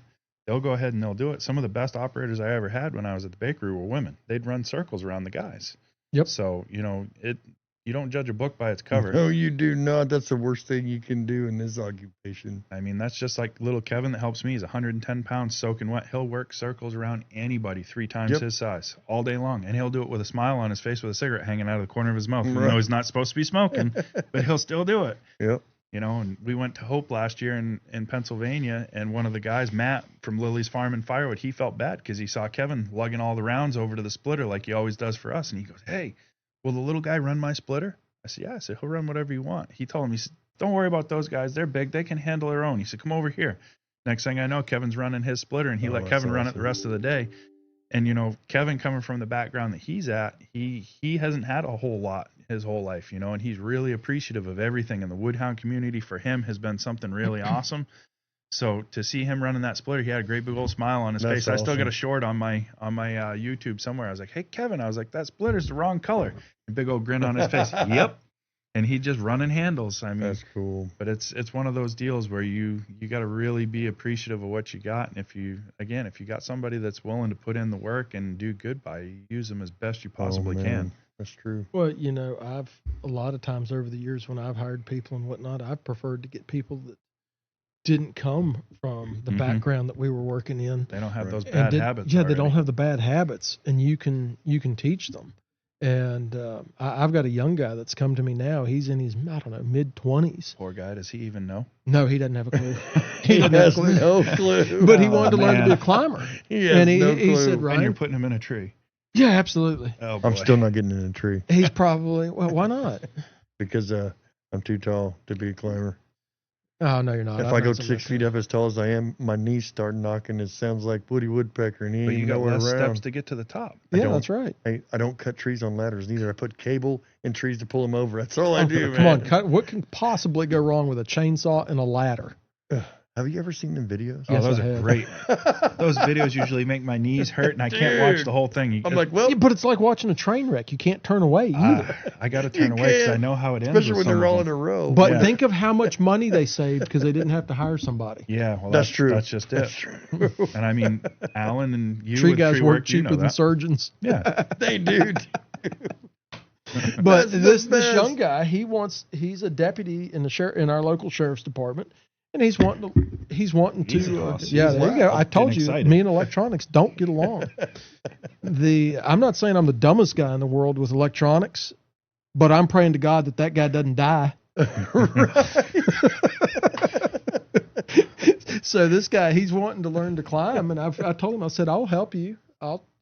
they'll go ahead and they'll do it. Some of the best operators I ever had when I was at the bakery were women. They'd run circles around the guys. Yep. So, you don't judge a book by its cover. No, you do not. That's the worst thing you can do in this occupation. I mean, that's just like little Kevin that helps me. He's 110 pounds soaking wet. He'll work circles around anybody 3 times his size all day long. And he'll do it with a smile on his face with a cigarette hanging out of the corner of his mouth. Even though he's not supposed to be smoking, but he'll still do it. Yep. you know, and we went to Hope last year in Pennsylvania, and one of the guys, Matt from Lily's Farm in Firewood, he felt bad because he saw Kevin lugging all the rounds over to the splitter like he always does for us. And he goes, "Hey, will the little guy run my splitter?" I said, "Yeah." I said, "He'll run whatever you want." He told him, he said, "Don't worry about those guys. They're big. They can handle their own." He said, "Come over here." Next thing I know, Kevin's running his splitter, and he let Kevin run it the rest of the day. And, you know, Kevin, coming from the background that he's at, he hasn't had a whole lot his whole life, you know, and he's really appreciative of everything. And the Woodhound community for him has been something really awesome. So to see him running that splitter, he had a great big old smile on his face. Awesome. I still got a short on my YouTube somewhere. I was like, "Hey, Kevin," I was like, "that splitter's the wrong color." A big old grin on his face. Yep. And he just running handles. I mean, that's cool. But it's one of those deals where you got to really be appreciative of what you got. And if you got somebody that's willing to put in the work and do good by you, use them as best you possibly can. That's true. Well, you know, I've a lot of times over the years when I've hired people and whatnot, I've preferred to get people that didn't come from the background that we were working in. They don't have those bad habits. Yeah, they don't have the bad habits, and you can teach them. And I've got a young guy that's come to me now. He's in his, I don't know, mid-20s. Poor guy. Does he even know? No, he doesn't have a clue. He has no clue. But he wanted to learn to be a climber. He has no clue. He said, "Ryan." And you're putting him in a tree. Yeah, absolutely. Oh, boy. I'm still not getting in a tree. He's probably, well, why not? Because I'm too tall to be a climber. Oh, no, you're not. If I go 6 feet up as tall as I am, my knees start knocking. It sounds like Woody Woodpecker, and he ain't nowhere around. But you got less steps to get to the top. Yeah, that's right. I don't cut trees on ladders neither. I put cable in trees to pull them over. That's all I do, Come man. on, what can possibly go wrong with a chainsaw and a ladder? Have you ever seen them videos? Yes, those are great. Those videos usually make my knees hurt, and I can't watch the whole thing. I'm like, well, yeah, but it's like watching a train wreck. You can't turn away either. I got to turn away because I know how it ends. Especially when they're all in a row. But think of how much money they saved because they didn't have to hire somebody. Yeah, well, that's true. That's just it. That's true. And I mean, Alan and you, tree guys work cheaper cheaper than surgeons. Yeah, they do. But this young guy, he's a deputy in in our local sheriff's department. And he's wanting to yeah, there you go. I told you, me and electronics don't get along. I'm not saying I'm the dumbest guy in the world with electronics, but I'm praying to God that guy doesn't die. So this guy, he's wanting to learn to climb, and I told him, I said, "I'll help you."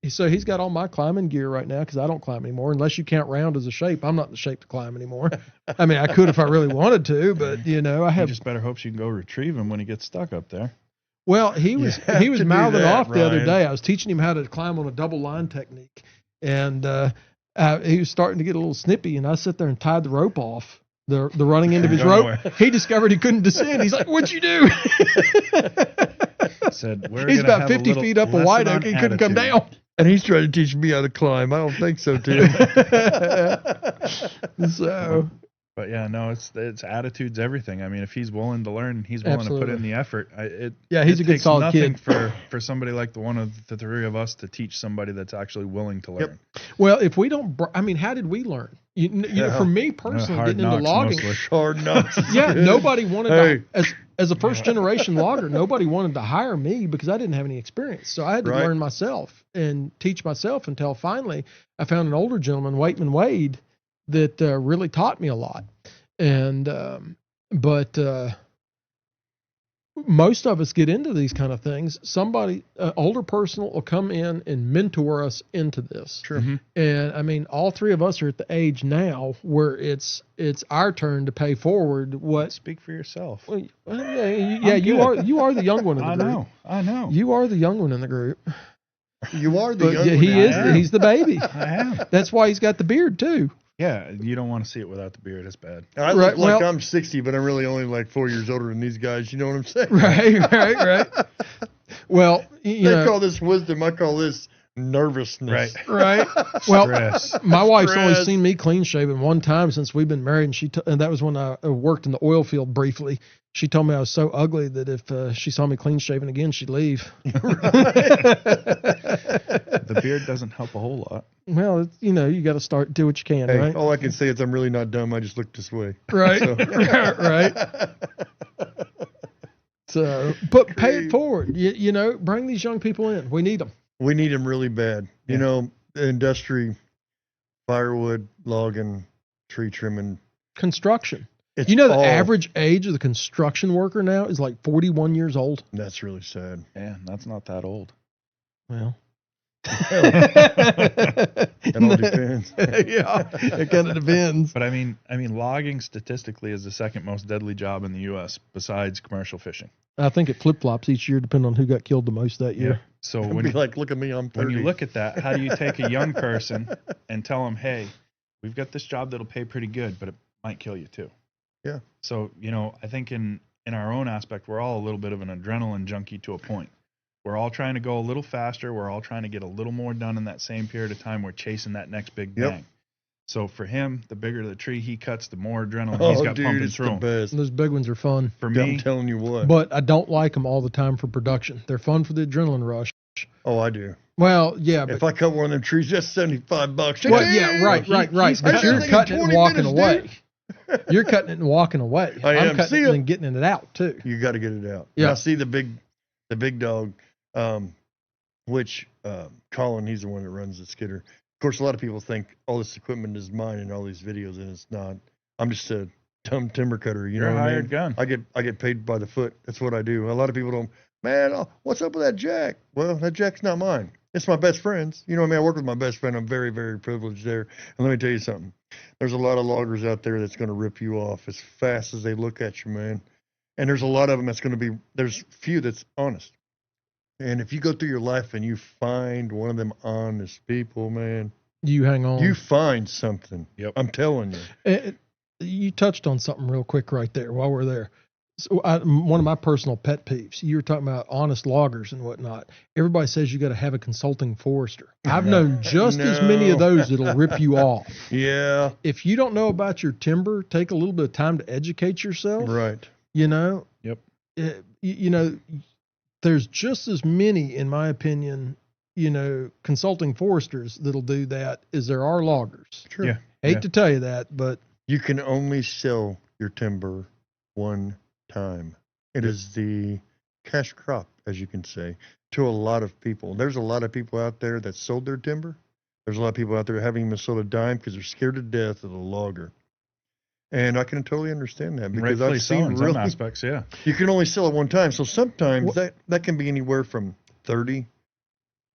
So he's got all my climbing gear right now because I don't climb anymore. Unless you count round as a shape, I'm not in the shape to climb anymore. I mean, I could if I really wanted to, but you know, You just better hope you can go retrieve him when he gets stuck up there. Well, he was mouthing off the other day. I was teaching him how to climb on a double line technique, and he was starting to get a little snippy. And I sit there and tied the rope off the running end of his rope. He discovered he couldn't descend. He's like, "What'd you do?" Said, he's about 50 feet up a white oak. He couldn't come down. And he's trying to teach me how to climb. I don't think so, Tim. So, but yeah, no, it's attitude's everything. I mean, if he's willing to learn, he's willing to put in the effort. He's a good solid kid. For somebody like the one of the three of us to teach somebody that's actually willing to learn. Yep. Well, if we don't, I mean, how did we learn? You know, for me personally, getting into logging, hard knocks. Yeah, nobody wanted to, as a first generation logger, nobody wanted to hire me because I didn't have any experience. So I had to learn myself and teach myself until finally I found an older gentleman, Waitman Wade, that really taught me a lot. And but most of us get into these kind of things. Somebody, older person will come in and mentor us into this. Sure. Mm-hmm. And I mean, all three of us are at the age now where it's our turn to pay forward. What? Speak for yourself. Well, yeah, you are the young one in the group. I know. You are the young one in the group. You are the young one. He is. He's the baby. I am. That's why he's got the beard too. Yeah, you don't want to see it without the beard. It's bad. I look like I'm 60, but I'm really only like 4 years older than these guys. You know what I'm saying? Right. Well, they call this wisdom. I call this nervousness. Right. Well, my wife's Stress. only seen me clean shaven one time since we've been married, and that was when I worked in the oil field briefly. She told me I was so ugly that if she saw me clean shaven again, she'd leave. The beard doesn't help a whole lot. Well, you got to do what you can, right? All I can say is I'm really not dumb. I just look this way. Right. So. Right. So, but pay it forward. Bring these young people in. We need them. We need them really bad. Yeah. The industry, firewood, logging, tree trimming, construction. It's You know, the all- average age of the construction worker now is like 41 years old. That's really sad. Yeah, that's not that old. Well, It all depends. Yeah, it kind of depends. But I mean, logging statistically is the second most deadly job in the U.S. besides commercial fishing. I think it flip flops each year depending on who got killed the most that year. So It'd when be like, look at me, I'm 30. when you look at that, how do you take a young person and tell them, hey, we've got this job that'll pay pretty good, but it might kill you too. Yeah. So, I think in our own aspect, we're all a little bit of an adrenaline junkie to a point. We're all trying to go a little faster. We're all trying to get a little more done in that same period of time. We're chasing that next big Yep. bang. So for him, the bigger the tree he cuts, the more adrenaline he's got pumping it's through the him. best. Those big ones are fun, For I'm me, telling you what. but I don't like them all the time for production. They're fun for the adrenaline rush. Oh, I do. Well, yeah, but If I cut one of them trees, that's $75. well, yeah, right. I But did you're that in cutting it 20 and walking minutes, away. dude. You're cutting it and walking away. I I'm am. cutting See it ya. and getting it out too. You got to get it out. Yeah. Now, see the big dog, which Colin, he's the one that runs the skidder. Of course, a lot of people think all this equipment is mine and all these videos, and it's not. I'm just a dumb timber cutter. You you're know a what I hired mean? gun. I get paid by the foot. That's what I do. A lot of people don't. Man, what's up with that jack? Well, that jack's not mine. It's my best friend's. You know what I mean? I work with my best friend. I'm very, very privileged there. And let me tell you something. There's a lot of loggers out there that's going to rip you off as fast as they look at you, man. And there's a lot of them that's going to be. There's few that's honest. And if you go through your life and you find one of them honest people, man, You hang on. you find something. Yep. I'm telling you. You touched on something real quick right there while we're there. So one of my personal pet peeves, you were talking about honest loggers and whatnot. Everybody says you got to have a consulting forester. I've known just as many of those that'll rip you off. Yeah. If you don't know about your timber, take a little bit of time to educate yourself. Right. You know, Yep. There's just as many, in my opinion, consulting foresters that'll do that as there are loggers. True. Yeah. Hate to tell you that, but You can only sell your timber one time. It is the cash crop, as you can say, to a lot of people. There's a lot of people out there that sold their timber. There's a lot of people out there haven't even sold a dime because they're scared to death of the logger. And I can totally understand that because Rightfully I've so seen in some really, aspects, yeah. you can only sell it one time. So sometimes that can be anywhere from 30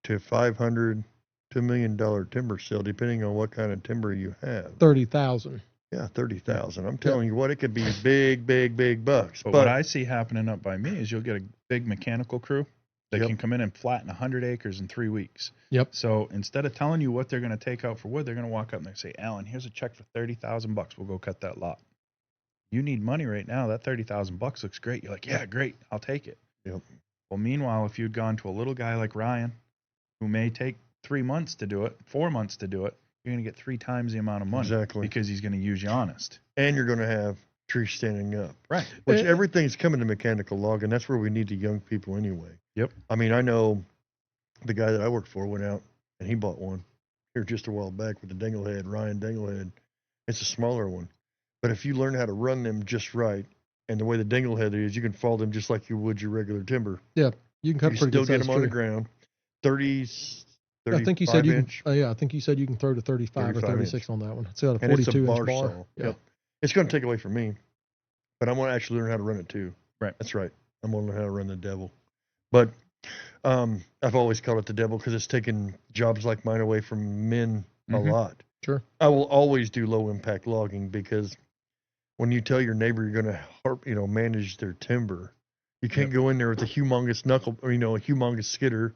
to 500 to $1 million timber sale, depending on what kind of timber you have. 30,000. Yeah, 30,000. I'm telling you what, it could be big bucks. But what I see happening up by me is you'll get a big mechanical crew that Yep. can come in and flatten 100 acres in 3 weeks. Yep. So instead of telling you what they're going to take out for wood, they're going to walk up and they say, Alan, here's a check for $30,000. We'll go cut that lot. You need money right now. That $30,000 looks great. You're like, yeah, great. I'll take it. Yep. Well, meanwhile, if you'd gone to a little guy like Ryan, who may take 3 months to do it, 4 months to do it, you're going to get 3 times the amount of money. Exactly. Because he's going to use you honest. And you're going to have trees standing up. Right. Which everything's coming to mechanical logging. That's where we need the young people anyway. Yep. I mean, I know the guy that I worked for went out and he bought one here just a while back with the Dinglehead, Ryan Dinglehead. It's a smaller one. But if you learn how to run them just right, and the way the Dinglehead is, you can fall them just like you would your regular timber. Yeah, you can cut You pretty still good get size them on the tree. ground. 30, I think you said you inch. can. I think you said you can throw to 35 or 35 36 on that one. It's got a And it's a 42 bar inch bar. saw. Yeah. Yep. It's going to take away from me, but I want to actually learn how to run it too. Right. That's right. I'm going to learn how to run the devil. But I've always called it the devil because it's taken jobs like mine away from men a Mhm. lot. Sure. I will always do low impact logging because when you tell your neighbor you're going to manage their timber, you can't go in there with a humongous knuckle or, a humongous skidder.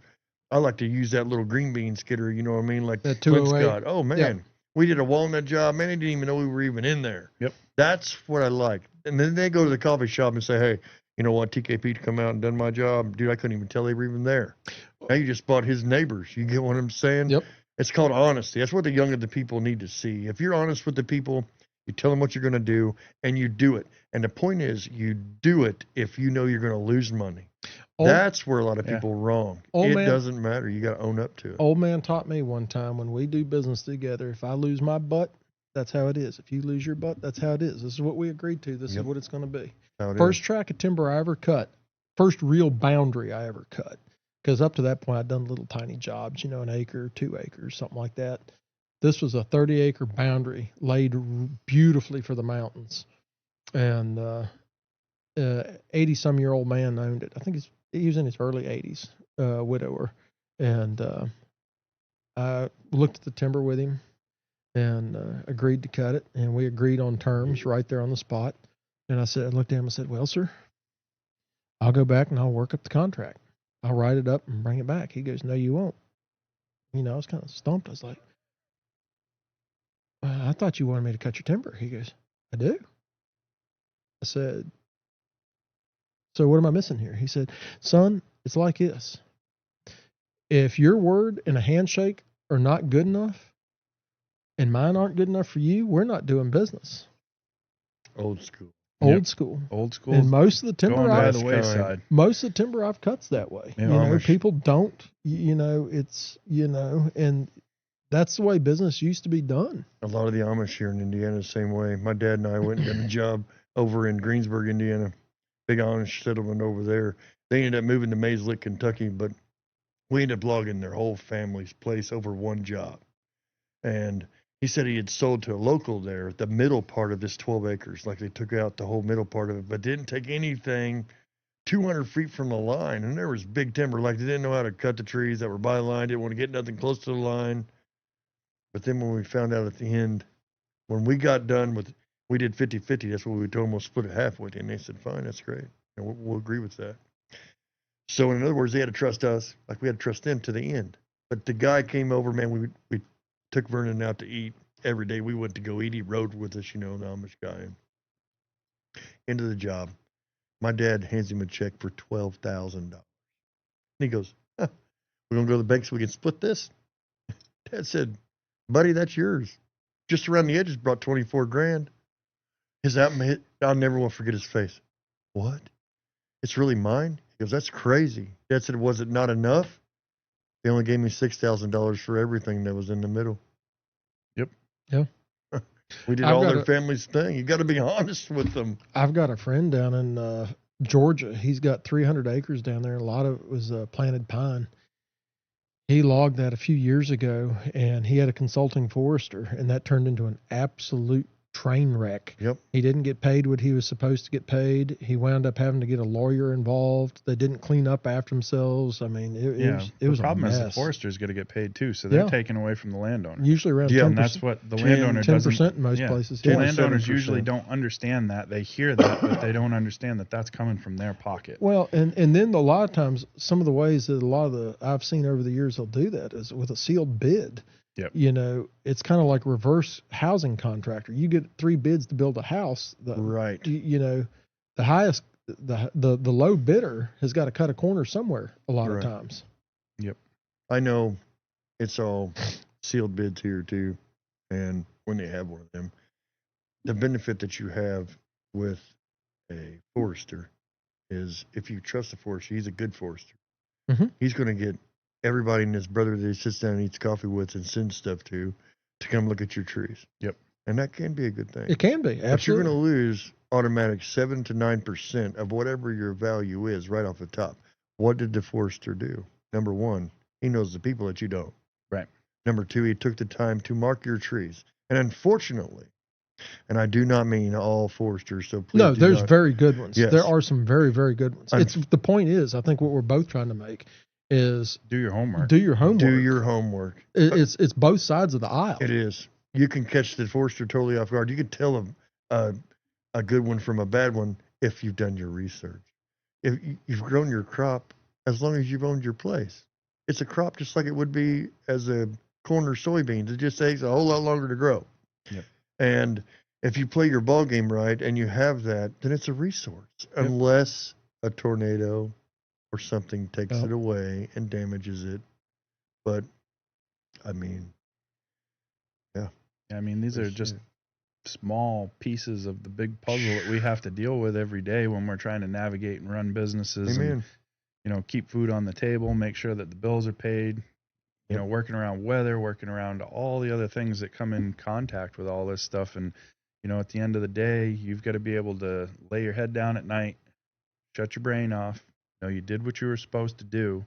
I like to use that little green bean skidder, you know what I mean? Like That Clint's 208. got. Oh man, Yeah. we did a walnut job. Man, they didn't even know we were even in there. Yep. That's what I like. And then they go to the coffee shop and say, hey, you know what? TKP to come out and done my job. Dude, I couldn't even tell they were even there. Now you just bought his neighbors. You get what I'm saying? Yep. It's called honesty. That's what the younger the people need to see. If you're honest with the people, you tell them what you're going to do and you do it. And the point is you do it if you know you're going to lose money. That's where a lot of Yeah. people wrong. Old It man- doesn't matter. You got to own up to it. Old man taught me one time when we do business together, if I lose my butt, that's how it is. If you lose your butt, that's how it is. This is what we agreed to. This Yep. is what it's going to be. How it First is. track of timber I ever cut, first real boundary I ever cut. Because up to that point, I'd done little tiny jobs, an acre, 2 acres, something like that. This was a 30-acre boundary laid beautifully for the mountains. and 80-some-year-old man owned it. I think he was in his early 80s, widower, and I looked at the timber with him and agreed to cut it, and we agreed on terms right there on the spot. And I looked at him and said, "Well, sir, I'll go back and I'll work up the contract. I'll write it up and bring it back." He goes, "No, you won't." You know, I was kind of stumped. I was like, "I thought you wanted me to cut your timber." He goes, "I do." I said, "So what am I missing here?" He said, "Son, it's like this. If your word and a handshake are not good enough and mine aren't good enough for you, we're not doing business." Old school. Old school. Old school. And most of the timber Going by I've the wayside. most of the timber I've cut's that way. Yeah, you know, Amish. people don't, it's, and that's the way business used to be done. A lot of the Amish here in Indiana the same way. My dad and I went and got a job over in Greensburg, Indiana. Big Amish settlement over there. They ended up moving to Mays Lick, Kentucky, but we ended up logging their whole family's place over one job. And he said he had sold to a local there, the middle part of this 12 acres. Like they took out the whole middle part of it, but didn't take anything 200 feet from the line. And there was big timber. Like they didn't know how to cut the trees that were by the line, didn't want to get nothing close to the line. But then when we found out at the end, when we got done with, we did 50-50. That's what we told them, we'll split it half with you. And they said, fine, that's great. And we'll agree with that. So in other words, they had to trust us like we had to trust them to the end. But the guy came over, man, we took Vernon out to eat every day. We went to go eat. He rode with us, the Amish guy. Into the job. My dad hands him a check for $12,000. And he goes, we're going to go to the bank so we can split this? Dad said, buddy, that's yours. Just around the edges brought 24 grand. I'll never will forget his face. What? It's really mine? He goes, that's crazy. Dad said, was it not enough? They only gave me $6,000 for everything that was in the middle. Yep. Yeah. We did all their family's thing. You got to be honest with them. I've got a friend down in Georgia. He's got 300 acres down there. A lot of it was planted pine. He logged that a few years ago, and he had a consulting forester, and that turned into an absolute train wreck. Yep. He didn't get paid what he was supposed to get paid. He wound up having to get a lawyer involved. They didn't clean up after themselves. I mean, it was a problem mess. is the forester's going to get paid too, so they're taking away from the landowner. Usually around 10%. Yeah, And that's what the landowner doesn't. 10% in most places. The Yeah. landowners 7%. usually don't understand that. They hear that, but they don't understand that that's coming from their pocket. Well, and then a lot of times, some of the ways that I've seen over the years they'll do that is with a sealed bid. Yep. It's kind of like reverse housing contractor. You get 3 bids to build a house. Right. The highest, the low bidder has got to cut a corner somewhere a lot of times. Yep. I know it's all sealed bids here too. And when they have one of them, the benefit that you have with a forester is if you trust a forester, he's a good forester. Mm-hmm. He's going to get everybody and his brother that he sits down and eats coffee with and sends stuff to come look at your trees. Yep. And that can be a good thing. It can be, absolutely. But you're going to lose automatic 7 to 9% of whatever your value is right off the top. What did the forester do? Number one, he knows the people that you don't. Right. Number two, he took the time to mark your trees. And unfortunately, and I do not mean all foresters, so please No, there's not. very good ones. Yes. There are some very, very good ones. The point is, I think what we're both trying to make is Do your homework. Do your homework. It's both sides of the aisle. It is. You can catch the forester totally off guard. You can tell a good one from a bad one if you've done your research. If you've grown your crop, as long as you've owned your place, it's a crop just like it would be as a corn or soybeans. It just takes a whole lot longer to grow. Yep. And if you play your ball game right and you have that, then it's a resource, unless a tornado or something takes it away and damages it. But I mean, these are just small pieces of the big puzzle that we have to deal with every day when we're trying to navigate and run businesses. Amen. And, keep food on the table, make sure that the bills are paid, working around weather, working around all the other things that come in contact with all this stuff. And, at the end of the day, you've got to be able to lay your head down at night, shut your brain off, know you did what you were supposed to do,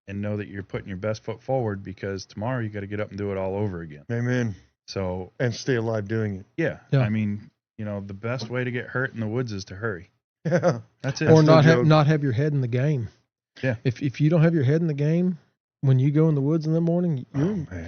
and know that you're putting your best foot forward, because tomorrow you got to get up and do it all over again. Amen. So, and stay alive doing it. Yeah. I mean, the best way to get hurt in the woods is to hurry. Yeah. That's it. Or no joke. not have your head in the game. Yeah. If you don't have your head in the game, when you go in the woods in the morning,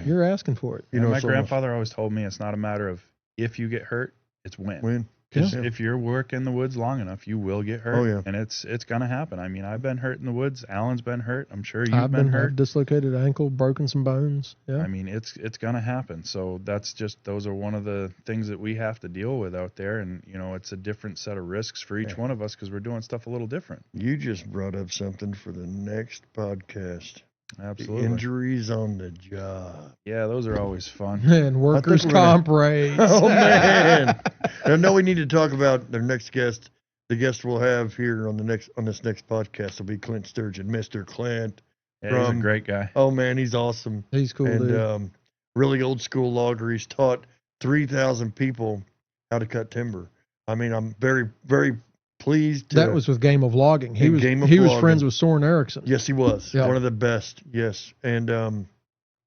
you're asking for it. My grandfather always told me it's not a matter of if you get hurt, it's when. Because if you're working in the woods long enough, you will get hurt. Oh, yeah. And it's going to happen. I mean, I've been hurt in the woods. Alan's been hurt. I'm sure you've been hurt. I've dislocated ankle, broken some bones. Yeah. I mean, it's going to happen. So those are one of the things that we have to deal with out there. And, it's a different set of risks for each one of us because we're doing stuff a little different. You just brought up something for the next podcast. Absolutely. The injuries on the job. Yeah, those are always fun. And workers' comp rates. Oh, man. I know we need to talk about their next guest. The guest we'll have here on this next podcast will be Clint Sturgeon, Mr. Clint. Yeah, he's a great guy. Oh, man, he's awesome. He's cool, and, dude. Really old school logger. He's taught 3,000 people how to cut timber. I mean, I'm very, very pleased. That was with Game of Logging. He was friends with Soren Erickson. Yes, he was. Yep. One of the best. Yes. And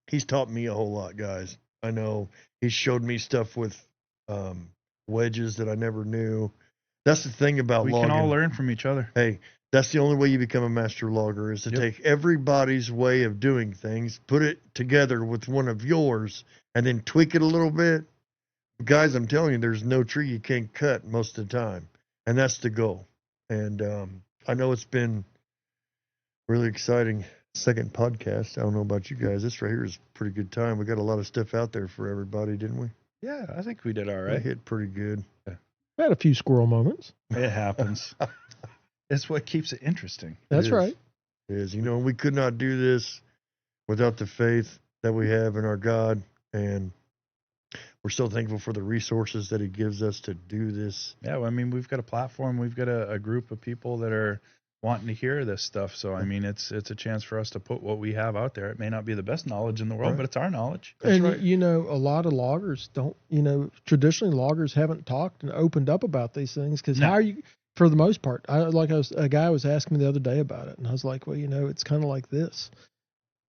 he's taught me a whole lot, guys. I know he showed me stuff with wedges that I never knew. That's the thing about logging. We can all learn from each other. Hey, that's the only way you become a master logger is to take everybody's way of doing things, put it together with one of yours, and then tweak it a little bit. Guys, I'm telling you, there's no tree you can't cut most of the time. And that's the goal. And I know it's been really exciting. Second podcast. I don't know about you guys. This right here is a pretty good time. We got a lot of stuff out there for everybody, didn't we? Yeah, I think we did all right. We hit pretty good. We had a few squirrel moments. It happens. It's what keeps it interesting. That's right. It is. We could not do this without the faith that we have in our God. And we're so thankful for the resources that he gives us to do this. Yeah, well, I mean, we've got a platform. We've got a group of people that are wanting to hear this stuff. So, I mean, it's a chance for us to put what we have out there. It may not be the best knowledge in the world, but it's our knowledge. That's right. A lot of loggers don't, traditionally loggers haven't talked and opened up about these things because how are you, for the most part, a guy was asking me the other day about it, and I was like, well, it's kind of like this.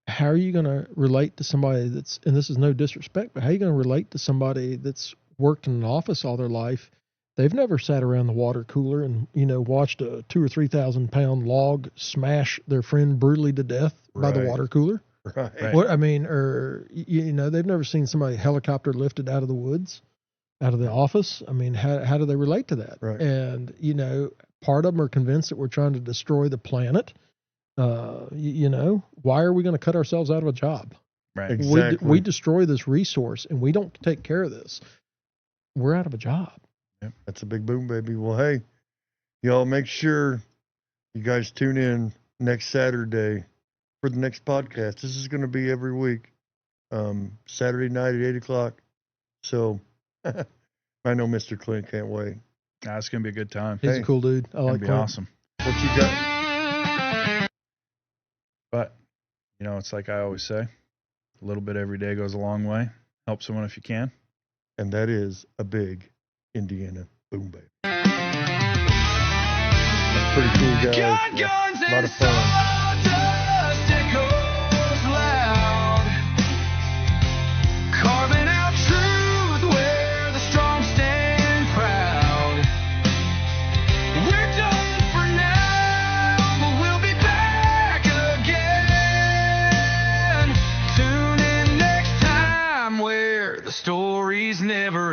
How are you going to relate to somebody that's, and this is no disrespect, but how are you going to relate to somebody that's worked in an office all their life? They've never sat around the water cooler and, watched a 2,000 or 3,000 pound log smash their friend brutally to death by the water cooler. Right. What I mean, or, they've never seen somebody helicopter lifted out of the woods, out of the office. I mean, how do they relate to that? Right. And, part of them are convinced that we're trying to destroy the planet. Why are we going to cut ourselves out of a job? Right. Exactly. We destroy this resource and we don't take care of this. We're out of a job. Yep. That's a big boom, baby. Well, hey, y'all make sure you guys tune in next Saturday for the next podcast. This is going to be every week, Saturday night at 8:00. So I know Mr. Clint can't wait. It's going to be a good time. He's a cool dude. I like It'll be Clint. awesome. What you got? But, it's like I always say, a little bit every day goes a long way. Help someone if you can. And that is a big Indiana boom, baby. That's pretty cool, guys. Yeah. A lot of fun. Stories never